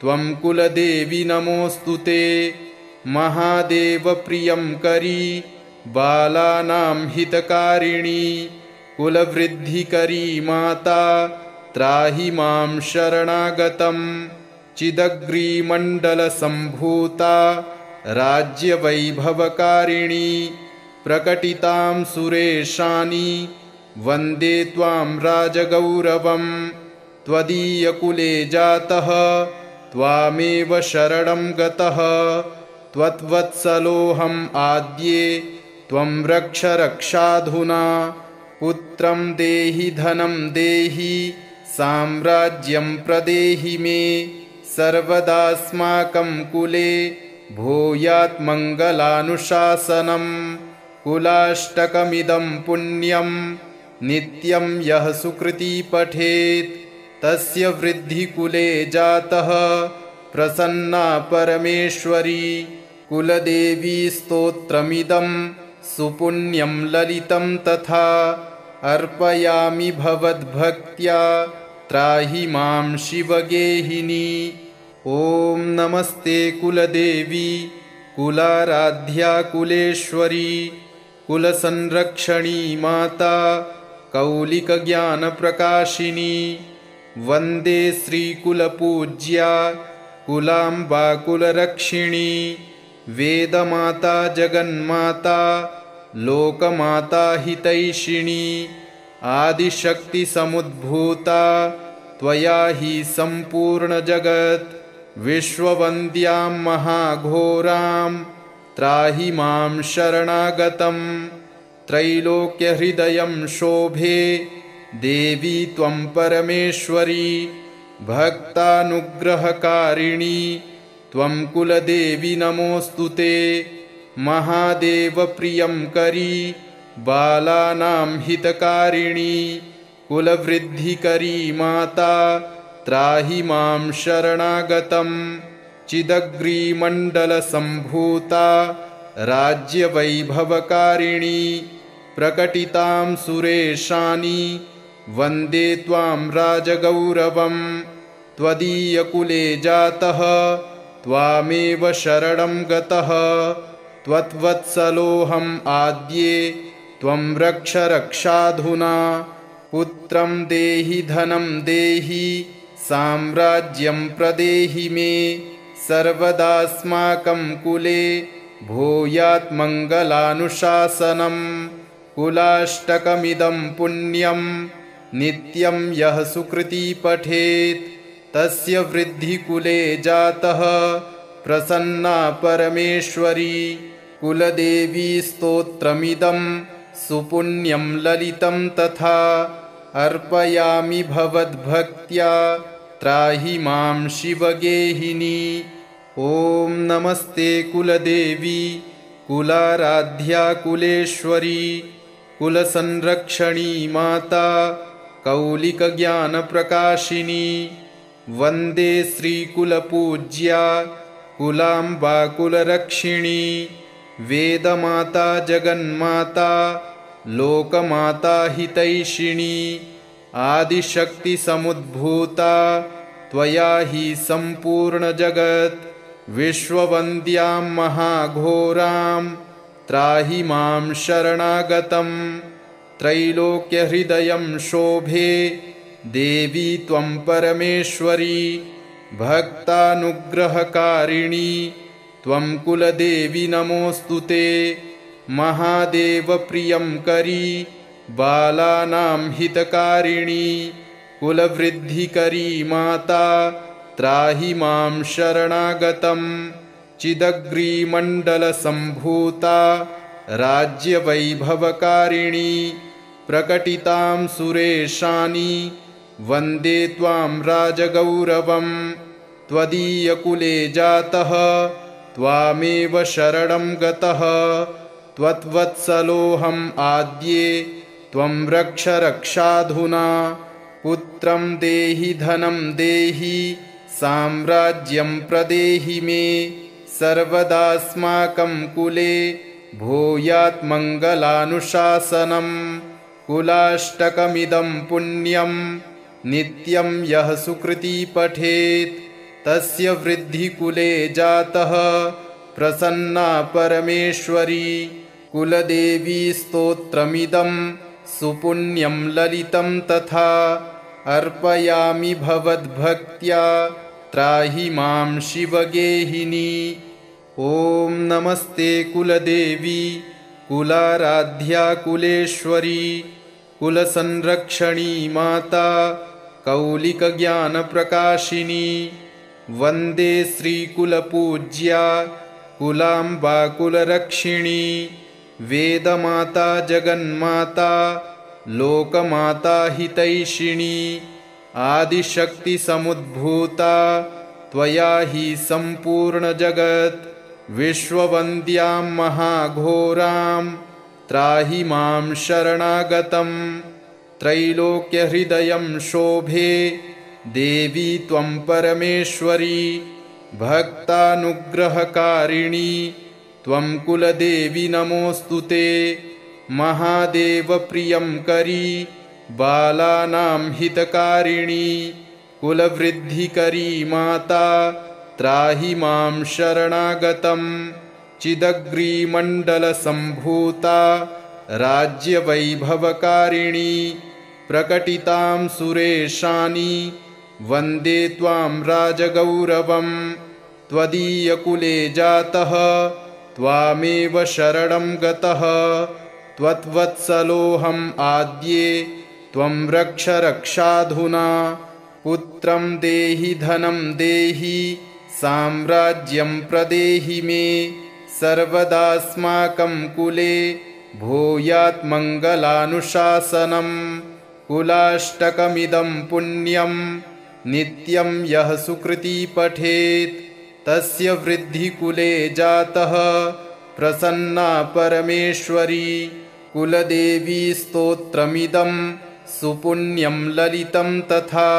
त्वं कुलदेवी नमोऽस्तु ते महादेवप्रियं करी बालानां हितकारिणी कुलवृद्धिकरी माता त्राहि मां शरणागतं चिदग्रीमण्डलसम्भूता राज्यवैभवकारिणी प्रकटितां सुरेशानि वन्दे त्वां राजगौरवं त्वदीयकुले जातः त्वामेव शरणं गतः त्वद्वत्सलोऽहम् आद्ये त्वं रक्ष रक्षाधुना पुत्रं देहि धनं देहि साम्राज्यं प्रदेहि मे सर्वदास्माकं कुले भूयात् मङ्गलानुशासनं कुलाष्टकमिदं पुण्यं नित्यं यः सुकृती पठेत् तस्य वृद्धिकुले जातः प्रसन्ना परमेश्वरी कुलदेवी स्तोत्रमिदं सुपुण्यं ललितं तथा अर्पयामि भवद्भक्त्या त्राहि मां शिवगेहिनी। ॐ नमस्ते कुलदेवी कुलाराध्या कुलेश्वरी कुलसंरक्षणी माता कौलिकज्ञानप्रकाशिनी वन्दे श्रीकुलपूज्या कुलाम्बा कुलरक्षिणी वेदमाता जगन्माता लोकमाता हितैषिणी आदिशक्तिसमुद्भूता त्वया हि सम्पूर्णजगत् विश्ववन्द्यां महाघोरां त्राहि मां शरणागतं त्रैलोक्यहृदयं शोभे देवी त्वं परमेश्वरी भक्तानुग्रहकारिणी त्वं कुलदेवी नमोऽस्तु ते महादेवप्रियं करी बालानां हितकारिणी कुलवृद्धिकरी माता त्राहि मां शरणागतं चिदग्रीमण्डलसम्भूता राज्यवैभवकारिणी प्रकटितां सुरेशानि वन्दे त्वां राजगौरवं त्वदीयकुले जातः त्वामेव शरणं गतः त्वद्वत्सलोऽहम् आद्ये त्वं रक्ष रक्षाधुना पुत्रं देहि धनं देहि साम्राज्यं प्रदेहि मे सर्वदास्माकं कुले भूयात् मङ्गलानुशासनं। कुलाष्टकमिदं पुण्यं नित्यं यः सुकृती पठेत् तस्य वृद्धिकुले जातः प्रसन्ना परमेश्वरी। कुलदेवी स्तोत्रमिदं सुपुण्यं ललितं तथा अर्पयामि भवद्भक्त्या त्राहि मां शिवगेहिनी। ॐ नमस्ते कुलदेवी कुलाराध्या कुलेश्वरी कुलसंरक्षणी माता कौलिकज्ञानप्रकाशिनी। वन्दे श्रीकुलपूज्या कुलाम्बा कुलरक्षिणी। वेदमाता जगन्माता लोकमाता हितैषिणी। आदिशक्तिसमुद्भूता त्वया हि सम्पूर्णजगत्। विश्ववन्द्यां महाघोरां त्राहि मां शरणागतं। त्रैलोक्यहृदयं शोभे देवी त्वं परमेश्वरी। भक्तानुग्रहकारिणी त्वं कुलदेवी नमोऽस्तु ते। महादेवप्रियं करी बालानां हितकारिणी। कुलवृद्धिकरी माता त्राहि मां शरणागतं। चिदग्रीमण्डलसम्भूता राज्यवैभवकारिणी। प्रकटितां सुरेशानि वन्दे त्वां राजगौरवं। त्वदीयकुले जातः त्वामेव शरणं गतः। त्वद्वत्सलोऽहम् आद्ये त्वं रक्ष रक्षाधुना। पुत्रं देहि धनं देहि साम्राज्यं प्रदेहि मे। सर्वदास्माकं कुले भूयात् मङ्गलानुशासनं। कुलाष्टकमिदं पुण्यं नित्यं यः सुकृती पठेत् तस्य वृद्धिकुले जातः प्रसन्ना परमेश्वरी। कुलदेवी स्तोत्रमिदं सुपुण्यं ललितं तथा अर्पयामि भवद्भक्त्या त्राहि मां शिवगेहिनी। ॐ नमस्ते कुलदेवी कुलाराध्या कुलेश्वरी कुलसंरक्षणी माता कौलिकज्ञानप्रकाशिनी। वन्दे श्रीकुलपूज्या कुलाम्बा कुलरक्षिणी। वेदमाता जगन्माता लोकमाता हितैषिणी। आदिशक्तिसमुद्भूता त्वया हि सम्पूर्णजगत्। विश्ववन्द्यां महाघोरां त्राहि मां शरणागतं। त्रैलोक्यहृदयं शोभे देवी त्वं परमेश्वरी। भक्तानुग्रहकारिणी त्वं कुलदेवी नमोऽस्तु ते। महादेवप्रियं करी बालानां हितकारिणी। कुलवृद्धिकरी माता त्राहि मां शरणागतं। चिदग्रीमण्डलसम्भूता राज्यवैभवकारिणी। प्रकटितां सुरेशानि वन्दे त्वां राजगौरवं। त्वदीयकुले जातः त्वामेव शरणं गतः। त्वद्वत्सलोऽहम् आद्ये त्वं रक्ष रक्षाधुना। पुत्रं देहि धनं देहि साम्राज्यं प्रदेहि मे। सर्वदास्माकं कुले भूयात् मङ्गलानुशासनं। कुलाष्टकमिदं पुण्यं नित्यं यः सुकृती पठेत् तस्य वृद्धिकुले जातः प्रसन्ना परमेश्वरी। कुलदेवी स्तोत्रमिदं सुपुण्यं ललितं तथा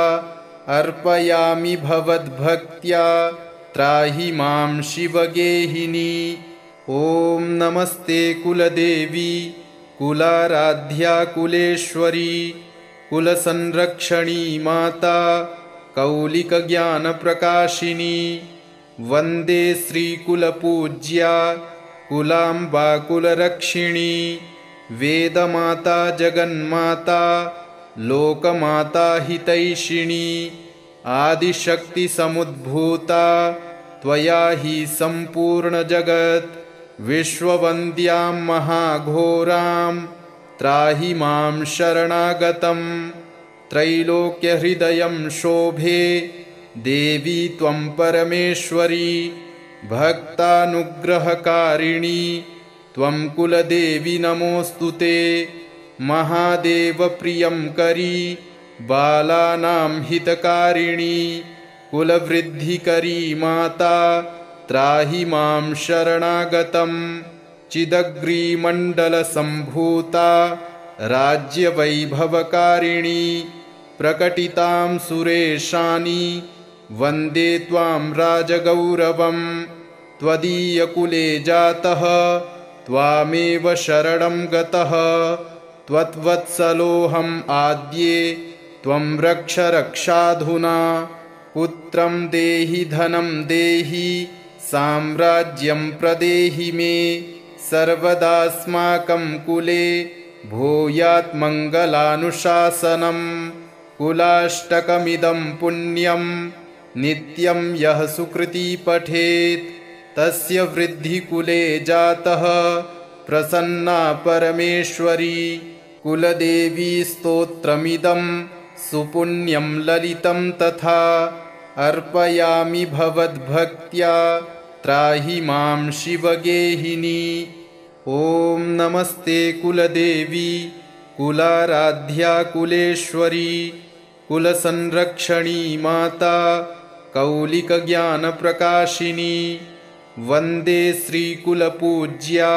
अर्पयामि भवद्भक्त्या त्राहि मां शिवगेहिनी। ॐ नमस्ते कुलदेवी कुलाराध्या कुलेश्वरी कुलसंरक्षणी माता कौलिकज्ञानप्रकाशिनी। वन्दे श्रीकुलपूज्या कुलाम्बा कुलरक्षिणी। वेदमाता जगन्माता लोकमाता हितैषिणी। आदिशक्तिसमुद्भूता त्वया हि सम्पूर्णजगत् विश्ववन्द्यां महाघोरां त्राहि मां शरणागतं त्रैलोक्यहृदयं शोभे देवी त्वं परमेश्वरी भक्तानुग्रहकारिणी त्वं कुलदेवी नमोऽस्तु ते महादेवप्रियं करी बालानां हितकारिणी कुलवृद्धिकरी माता त्राहि मां शरणागतं चिदग्रीमण्डलसम्भूता राज्यवैभवकारिणी प्रकटितां सुरेशानि वन्दे त्वां राजगौरवं त्वदीयकुले जातः त्वामेव शरणं गतः त्वद्वत्सलोऽहम् आद्ये त्वं रक्ष रक्षाधुना पुत्रं देहि धनं देहि साम्राज्यं प्रदेहि मे सर्वदास्माकं कुले भूयात् मङ्गलानुशासनं कुलाष्टकमिदं पुण्यं नित्यं यः सुकृती पठेत् तस्य वृद्धिकुले जातः प्रसन्ना परमेश्वरी कुलदेवी स्तोत्रमिदं सुपुण्यं ललितं तथा अर्पयामि भवद्भक्त्या त्राहि मां शिवगेहिनी। ॐ नमस्ते कुलदेवी कुलाराध्या कुलेश्वरी कुलसंरक्षणी माता कौलिकज्ञानप्रकाशिनी वन्दे श्रीकुलपूज्या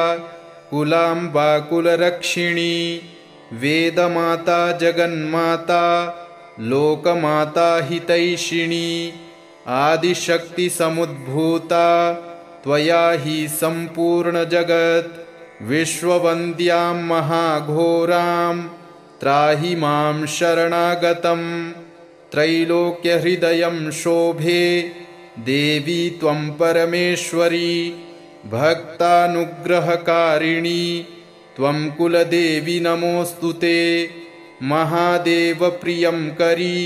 कुलाम्बा कुलरक्षिणी वेदमाता जगन्माता लोकमाता हितैषिणी आदिशक्तिसमुद्भूता त्वया हि सम्पूर्णजगत् विश्ववन्द्यां महाघोरां त्राहि मां शरणागतं त्रैलोक्यहृदयं शोभे देवी त्वं परमेश्वरी भक्तानुग्रहकारिणी त्वं कुलदेवी नमोऽस्तु ते महादेवप्रियं करी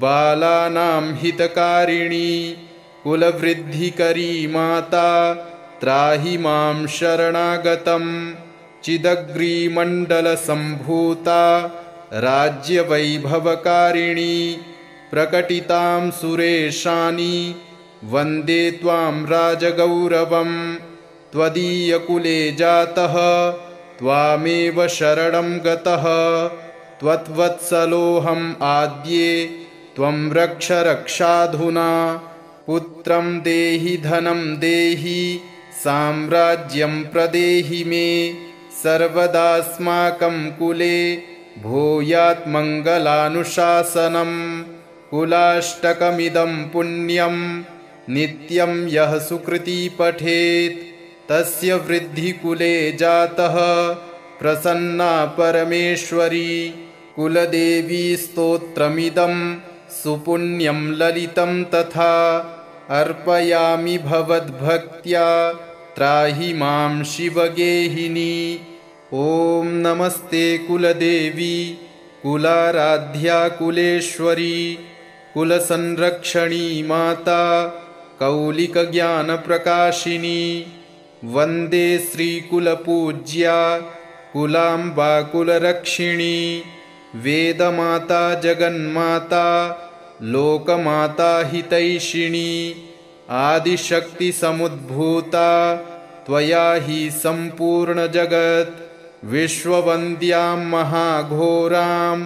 बालानां हितकारिणी कुलवृद्धिकरी माता त्राहि मां शरणागतं चिदग्रीमण्डलसम्भूता राज्यवैभवकारिणी प्रकटितां सुरेशानि वन्दे त्वां राजगौरवं त्वदीयकुले जातः त्वामेव शरणं गतः त्वद्वत्सलोऽहम् आद्ये त्वं रक्ष रक्षाधुना पुत्रं देहि धनं देहि साम्राज्यं प्रदेहि मे सर्वदास्माकं कुले भूयात् मङ्गलानुशासनं कुलाष्टकमिदं पुण्यं नित्यं यः सुकृती पठेत् तस्य वृद्धिकुले जातः प्रसन्ना परमेश्वरी कुलदेवी स्तोत्रमिदं सुपुण्यं ललितं तथा अर्पयामि भवद्भक्त्या त्राहि मां शिवगेहिनी। ॐ नमस्ते कुलदेवी कुलाराध्या कुलेश्वरी कुलसंरक्षणी माता कौलिकज्ञानप्रकाशिनी वन्दे श्रीकुलपूज्या कुलाम्बा कुलरक्षिणी वेदमाता जगन्माता लोकमाता हितैषिणी आदिशक्तिसमुद्भूता त्वया हि सम्पूर्णजगत् विश्ववन्द्यां महाघोरां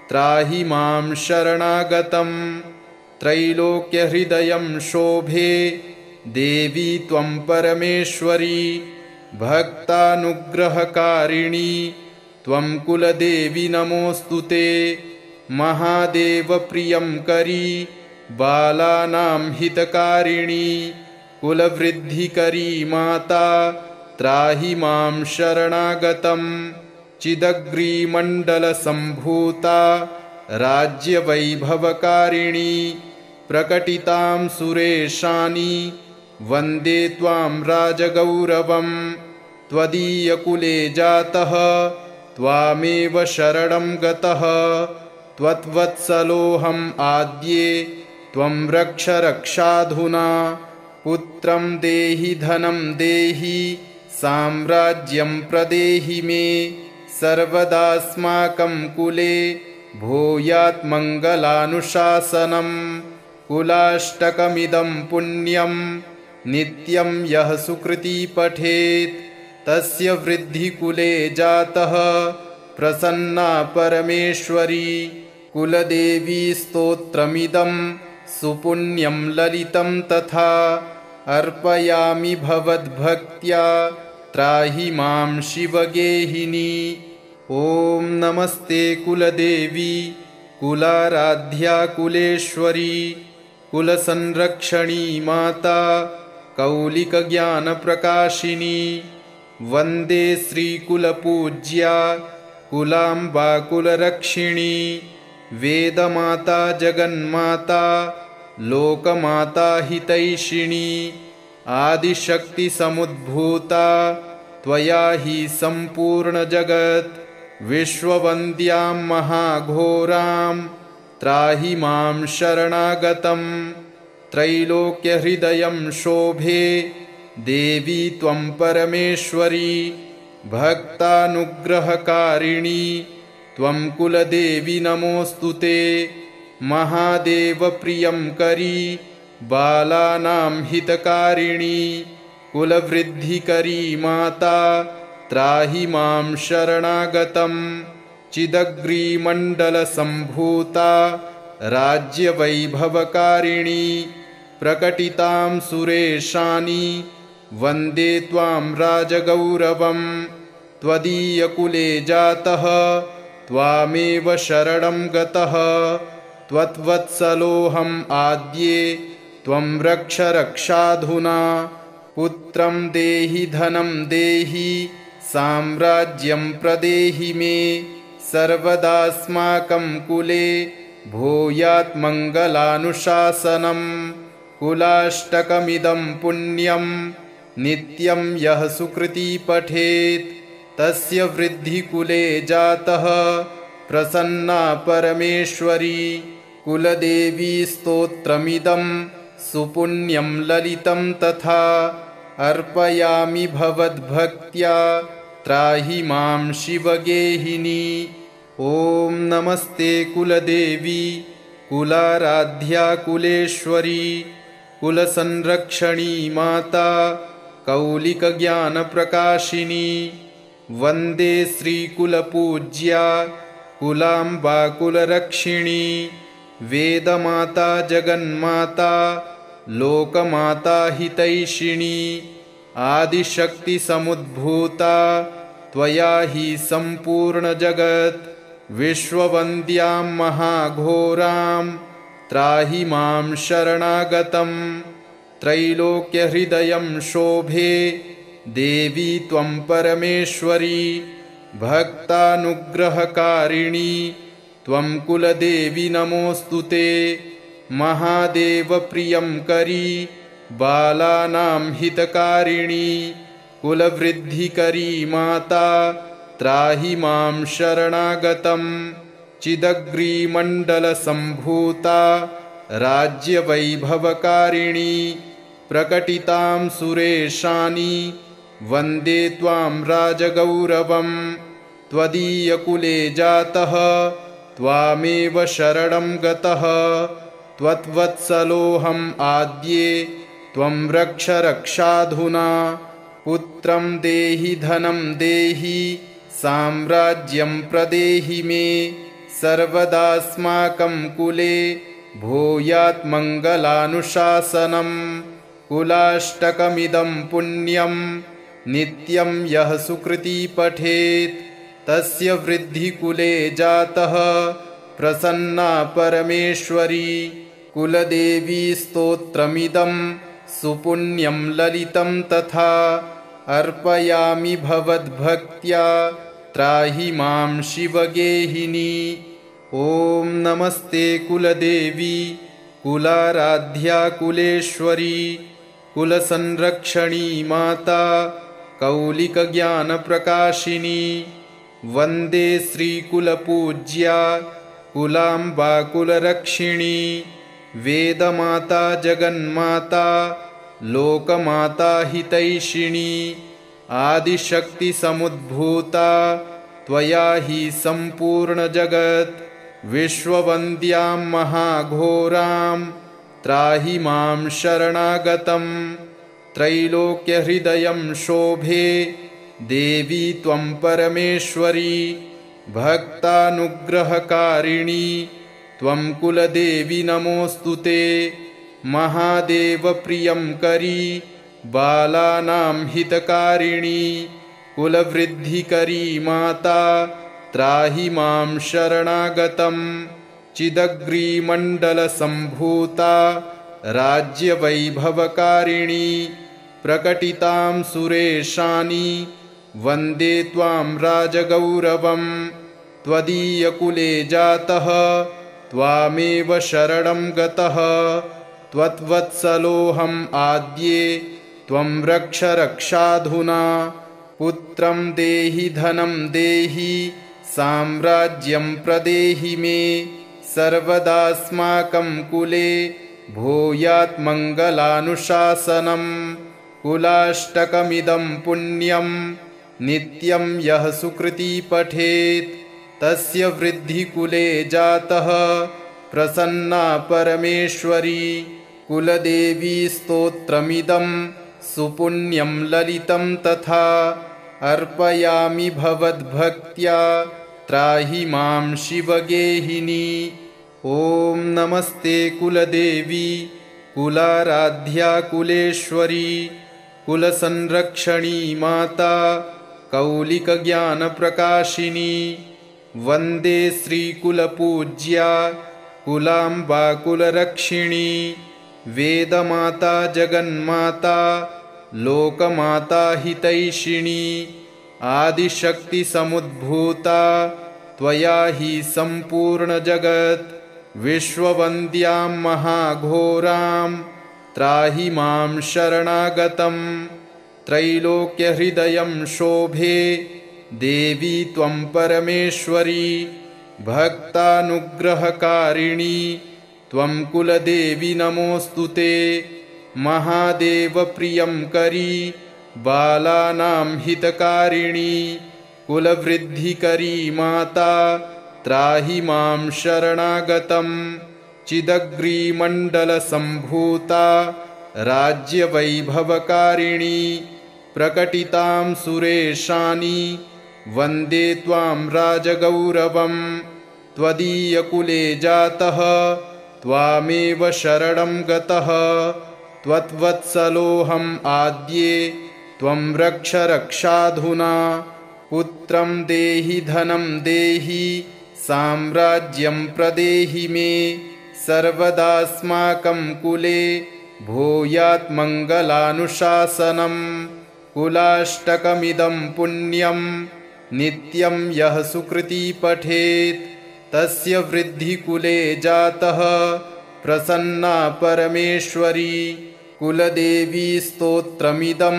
त्राहि मां शरणागतं त्रैलोक्यहृदयं शोभे देवी त्वं परमेश्वरी भक्तानुग्रहकारिणी त्वं कुलदेवी नमोऽस्तु ते महादेवप्रियं करी बालानां हितकारिणी कुलवृद्धिकरी माता त्राहि मां शरणागतं चिदग्रीमण्डलसम्भूता राज्यवैभवकारिणी प्रकटितां सुरेशानि वन्दे त्वां राजगौरवं त्वदीयकुले जातः त्वामेव शरणं गतः त्वद्वत्सलोऽहम् आद्ये त्वं रक्ष रक्षाधुना पुत्रं देहि धनं देहि साम्राज्यं प्रदेहि मे सर्वदास्माकं कुले भूयात् मङ्गलानुशासनं कुलाष्टकमिदं पुण्यं नित्यं यः सुकृती पठेत् तस्य वृद्धिकुले जातः प्रसन्ना परमेश्वरी कुलदेवी स्तोत्रमिदं सुपुण्यं ललितं तथा अर्पयामि भवद्भक्त्या त्राहि मां शिवगेहिनी। ॐ नमस्ते कुलदेवी कुलाराध्या कुलेश्वरी कुलसंरक्षणी माता कौलिकज्ञानप्रकाशिनी वन्दे श्रीकुलपूज्या कुलाम्बा कुलरक्षिणी वेदमाता जगन्माता लोकमाता हितैषिणी आदिशक्तिसमुद्भूता त्वया हि सम्पूर्णजगत् विश्ववन्द्यां महाघोरां त्राहि मां शरणागतं त्रैलोक्यहृदयं शोभे देवी त्वं परमेश्वरी भक्तानुग्रहकारिणी त्वं कुलदेवी नमोऽस्तु ते महादेवप्रियं करी बालानां हितकारिणी कुलवृद्धिकरी माता त्राहि मां शरणागतं चिदग्रीमण्डलसम्भूता राज्यवैभवकारिणी प्रकटितां सुरेशानि वन्दे त्वां राजगौरवं त्वदीयकुले जातः त्वामेव शरणं गतः त्वत्वत्सलोऽहम् आद्ये त्वं रक्ष रक्षाधुना पुत्रं देहि धनं देहि साम्राज्यं प्रदेहि मे सर्वदास्माकं कुले भूयात् मङ्गलानुशासनं कुलाष्टकमिदं पुण्यं नित्यं यः सुकृती पठेत् तस्य वृद्धिकुले जातः प्रसन्ना परमेश्वरी कुलदेवी स्तोत्रमिदं सुपुण्यं ललितं तथा अर्पयामि भवद्भक्त्या त्राहि मां शिवगेहिनी। ॐ नमस्ते कुलदेवी कुलाराध्या कुलेश्वरी कुलसंरक्षणी माता कौलिकज्ञानप्रकाशिनी वन्दे श्रीकुलपूज्या कुलाम्बा कुलरक्षिणी वेदमाता जगन्माता लोकमाता हितैषिणी आदिशक्तिसमुद्भूता त्वया हि सम्पूर्णजगत् विश्ववन्द्यां महाघोरां त्राहि मां शरणागतं त्रैलोक्यहृदयं शोभे देवी त्वं परमेश्वरी भक्तानुग्रहकारिणी त्वं कुलदेवी नमोऽस्तु ते महादेवप्रियं करी बालानां हितकारिणी कुलवृद्धिकरी माता त्राहि मां शरणागतं चिदग्रीमण्डलसम्भूता राज्यवैभवकारिणी प्रकटितां सुरेशानि वन्दे त्वां राजगौरवं त्वदीयकुले जातः त्वामेव शरणं गतः त्वत्वत्सलोऽहम् आद्ये त्वं रक्ष रक्षाधुना पुत्रं देहि धनं देहि साम्राज्यं प्रदेहि मे सर्वदास्माकं कुले भूयात् मङ्गलानुशासनं कुलाष्टकमिदं पुण्यं नित्यं यः सुकृती पठेत् तस्य वृद्धिकुले जातः प्रसन्ना परमेश्वरी कुलदेवी स्तोत्रमिदं सुपुण्यं ललितं तथा अर्पयामि भवद्भक्त्या त्राहि मां शिवगेहिनी। ॐ नमस्ते कुलदेवी कुलाराध्या कुलेश्वरी कुलसंरक्षणी माता कौलिकज्ञानप्रकाशिनी वन्दे श्रीकुलपूज्या कुलाम्बा कुलरक्षिणी वेदमाता जगन्माता लोकमाता हितैषिणी आदिशक्तिसमुद्भूता त्वया हि सम्पूर्णजगत् विश्ववन्द्यां महाघोरां त्राहि मां शरणागतं त्रैलोक्यहृदयं शोभे देवी त्वं परमेश्वरी भक्तानुग्रहकारिणी त्वं कुलदेवी नमोऽस्तु ते महादेवप्रियं करी बालानां हितकारिणी कुलवृद्धिकरी माता त्राहि मां शरणागतं चिदग्रीमण्डलसम्भूता राज्यवैभवकारिणी प्रकटितां सुरेशानि वन्दे त्वां राजगौरवं त्वदीयकुले जातः त्वामेव शरणं गतः त्वद्वत्सलोऽहम् आद्ये त्वं रक्ष रक्षाधुना पुत्रं देहि धनं देहि साम्राज्यं प्रदेहि मे सर्वदास्माकं कुले भूयात् मङ्गलानुशासनं कुलाष्टकमिदं पुण्यं नित्यं यः सुकृती पठेत् तस्य वृद्धिकुले जातः प्रसन्ना परमेश्वरी कुलदेवी स्तोत्रमिदं सुपुण्यं ललितं तथा अर्पयामि भवद्भक्त्या त्राहि मां शिवगेहिनी। ॐ नमस्ते कुलदेवी कुलाराध्या कुलेश्वरी कुलसंरक्षणी माता कौलिकज्ञानप्रकाशिनी वन्दे श्रीकुलपूज्या कुलाम्बा कुलरक्षिणी वेदमाता जगन्माता लोकमाता हितैषिणी आदिशक्तिसमुद्भूता त्वया हि सम्पूर्णजगत् विश्ववन्द्यां महाघोरां त्राहि मां शरणागतं त्रैलोक्यहृदयं शोभे देवी त्वं परमेश्वरी भक्तानुग्रहकारिणी त्वं कुलदेवी नमोऽस्तु ते महादेवप्रियं करी बालानां हितकारिणी कुलवृद्धिकरी माता त्राहि मां शरणागतं चिदग्रीमण्डलसम्भूता राज्यवैभवकारिणी प्रकटितां सुरेशानि वन्दे त्वां राजगौरवं त्वदीयकुले जातः त्वामेव शरणं गतः त्वद्वत्सलोऽहम् आद्ये त्वं रक्ष रक्षाधुना पुत्रं देहि धनं देहि साम्राज्यं प्रदेहि मे सर्वदास्माकं कुले भूयात् मङ्गलानुशासनं कुलाष्टकमिदं पुण्यं नित्यं यः सुकृती पठेत् तस्य वृद्धिकुले जातः प्रसन्ना परमेश्वरी कुलदेवी स्तोत्रमिदं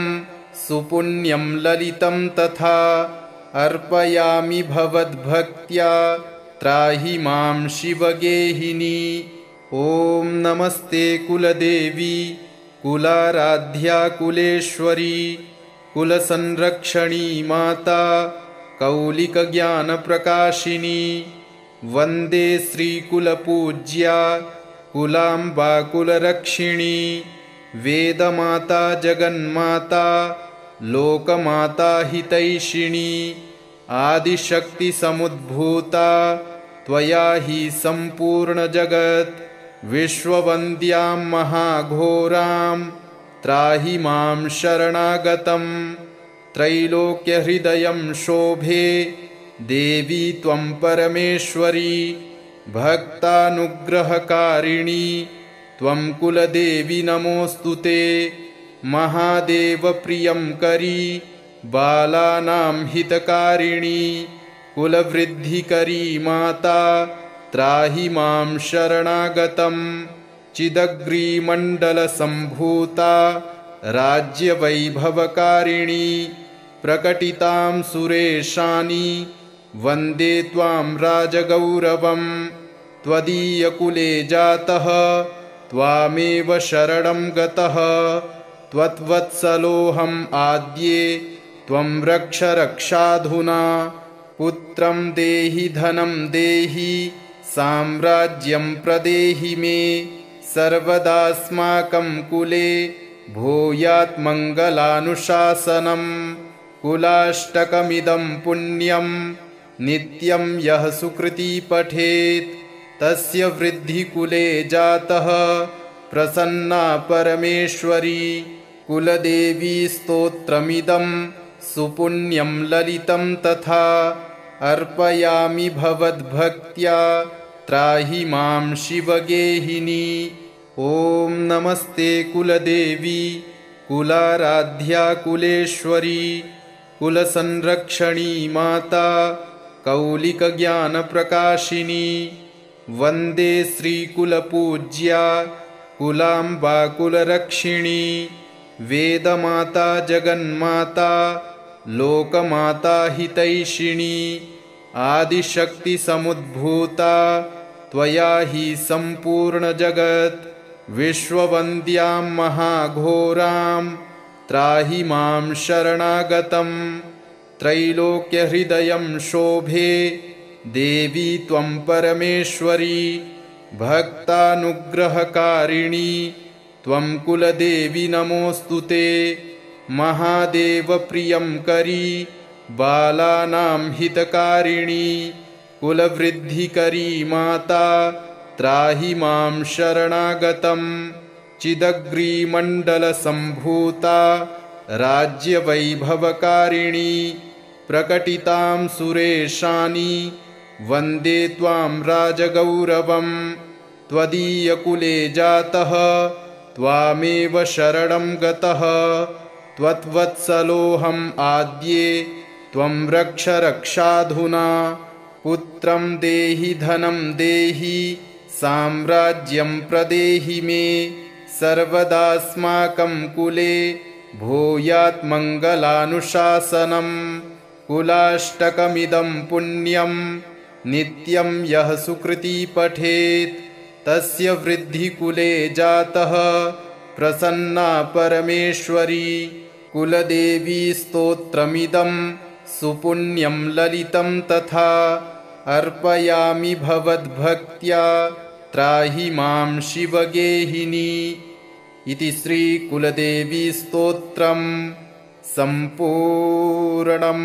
सुपुण्यं ललितं तथा अर्पयामि भवद्भक्त्या त्राहि मां शिवगेहिनी। ॐ नमस्ते कुलदेवी कुलाराध्या कुलेश्वरी कुलसंरक्षणी माता कौलिकज्ञानप्रकाशिनी वन्दे श्रीकुलपूज्या कुलाम्बा कुलरक्षिणी वेदमाता जगन्माता लोकमाता हितैषिणी आदिशक्तिसमुद्भूता त्वया हि सम्पूर्णजगत् विश्ववन्द्यां महाघोरां त्राहि मां शरणागतं त्रैलोक्यहृदयं शोभे देवी त्वं परमेश्वरी भक्तानुग्रहकारिणी त्वं कुलदेवी नमोऽस्तु ते महादेवप्रियं करी बालानां हितकारिणी कुलवृद्धिकरी माता त्राहि मां शरणागतं चिदग्रीमण्डलसम्भूता राज्यवैभवकारिणी प्रकटितां सुरेशानि वन्दे त्वां राजगौरवं त्वदीयकुले जातः त्वामेव शरणं गतः त्वद्वत्सलोऽहम् आद्ये त्वं रक्ष रक्षाधुना पुत्रं देहि धनं देहि साम्राज्यं प्रदेहि मे सर्वदास्माकं कुले भूयात् मङ्गलानुशासनम् कुलाष्टकमिदं पुण्यं नित्यं यः सुकृती पठेत् तस्य वृद्धिकुले जातः प्रसन्ना परमेश्वरी कुलदेवी स्तोत्रमिदं सुपुण्यं ललितं तथा अर्पयामि भवद्भक्त्या त्राहि मां शिवगेहिनी। ॐ नमस्ते कुलदेवी कुलाराध्या कुलेश्वरी कुलसंरक्षणी माता कौलिकज्ञानप्रकाशिनी वन्दे श्रीकुलपूज्या कुलाम्बा कुलरक्षिणी वेदमाता जगन्माता लोकमाता हितैषिणी आदिशक्तिसमुद्भूता त्वया हि सम्पूर्णजगत् विश्ववन्द्यां महाघोरां त्राहि मां शरणागतं त्रैलोक्यहृदयं शोभे देवी त्वं परमेश्वरी भक्तानुग्रहकारिणी त्वं कुलदेवी नमोऽस्तु ते महादेवप्रियं करी बालानां हितकारिणी कुलवृद्धिकरी माता त्राहि मां शरणागतं चिदग्रीमण्डलसम्भूता राज्यवैभवकारिणी प्रकटितां सुरेशानि वन्दे त्वां राजगौरवं त्वदीयकुले जातः त्वामेव शरणं गतः त्वद्वत्सलोऽहम् आद्ये त्वं रक्ष रक्षाधुना पुत्रं देहि धनं देहि साम्राज्यं प्रदेहि मे सर्वदास्माकं कुले भूयात् मङ्गलानुशासनम् कुलाष्टकमिदं पुण्यं नित्यं यः सुकृती पठेत् तस्य वृद्धिकुले जातः प्रसन्ना परमेश्वरी कुलदेवी स्तोत्रमिदं सुपुण्यं ललितं तथा अर्पयामि भवद्भक्त्या त्राहि मां शिवगेहिनी। इति श्रीकुलदेवी स्तोत्रं सम्पूर्णम्।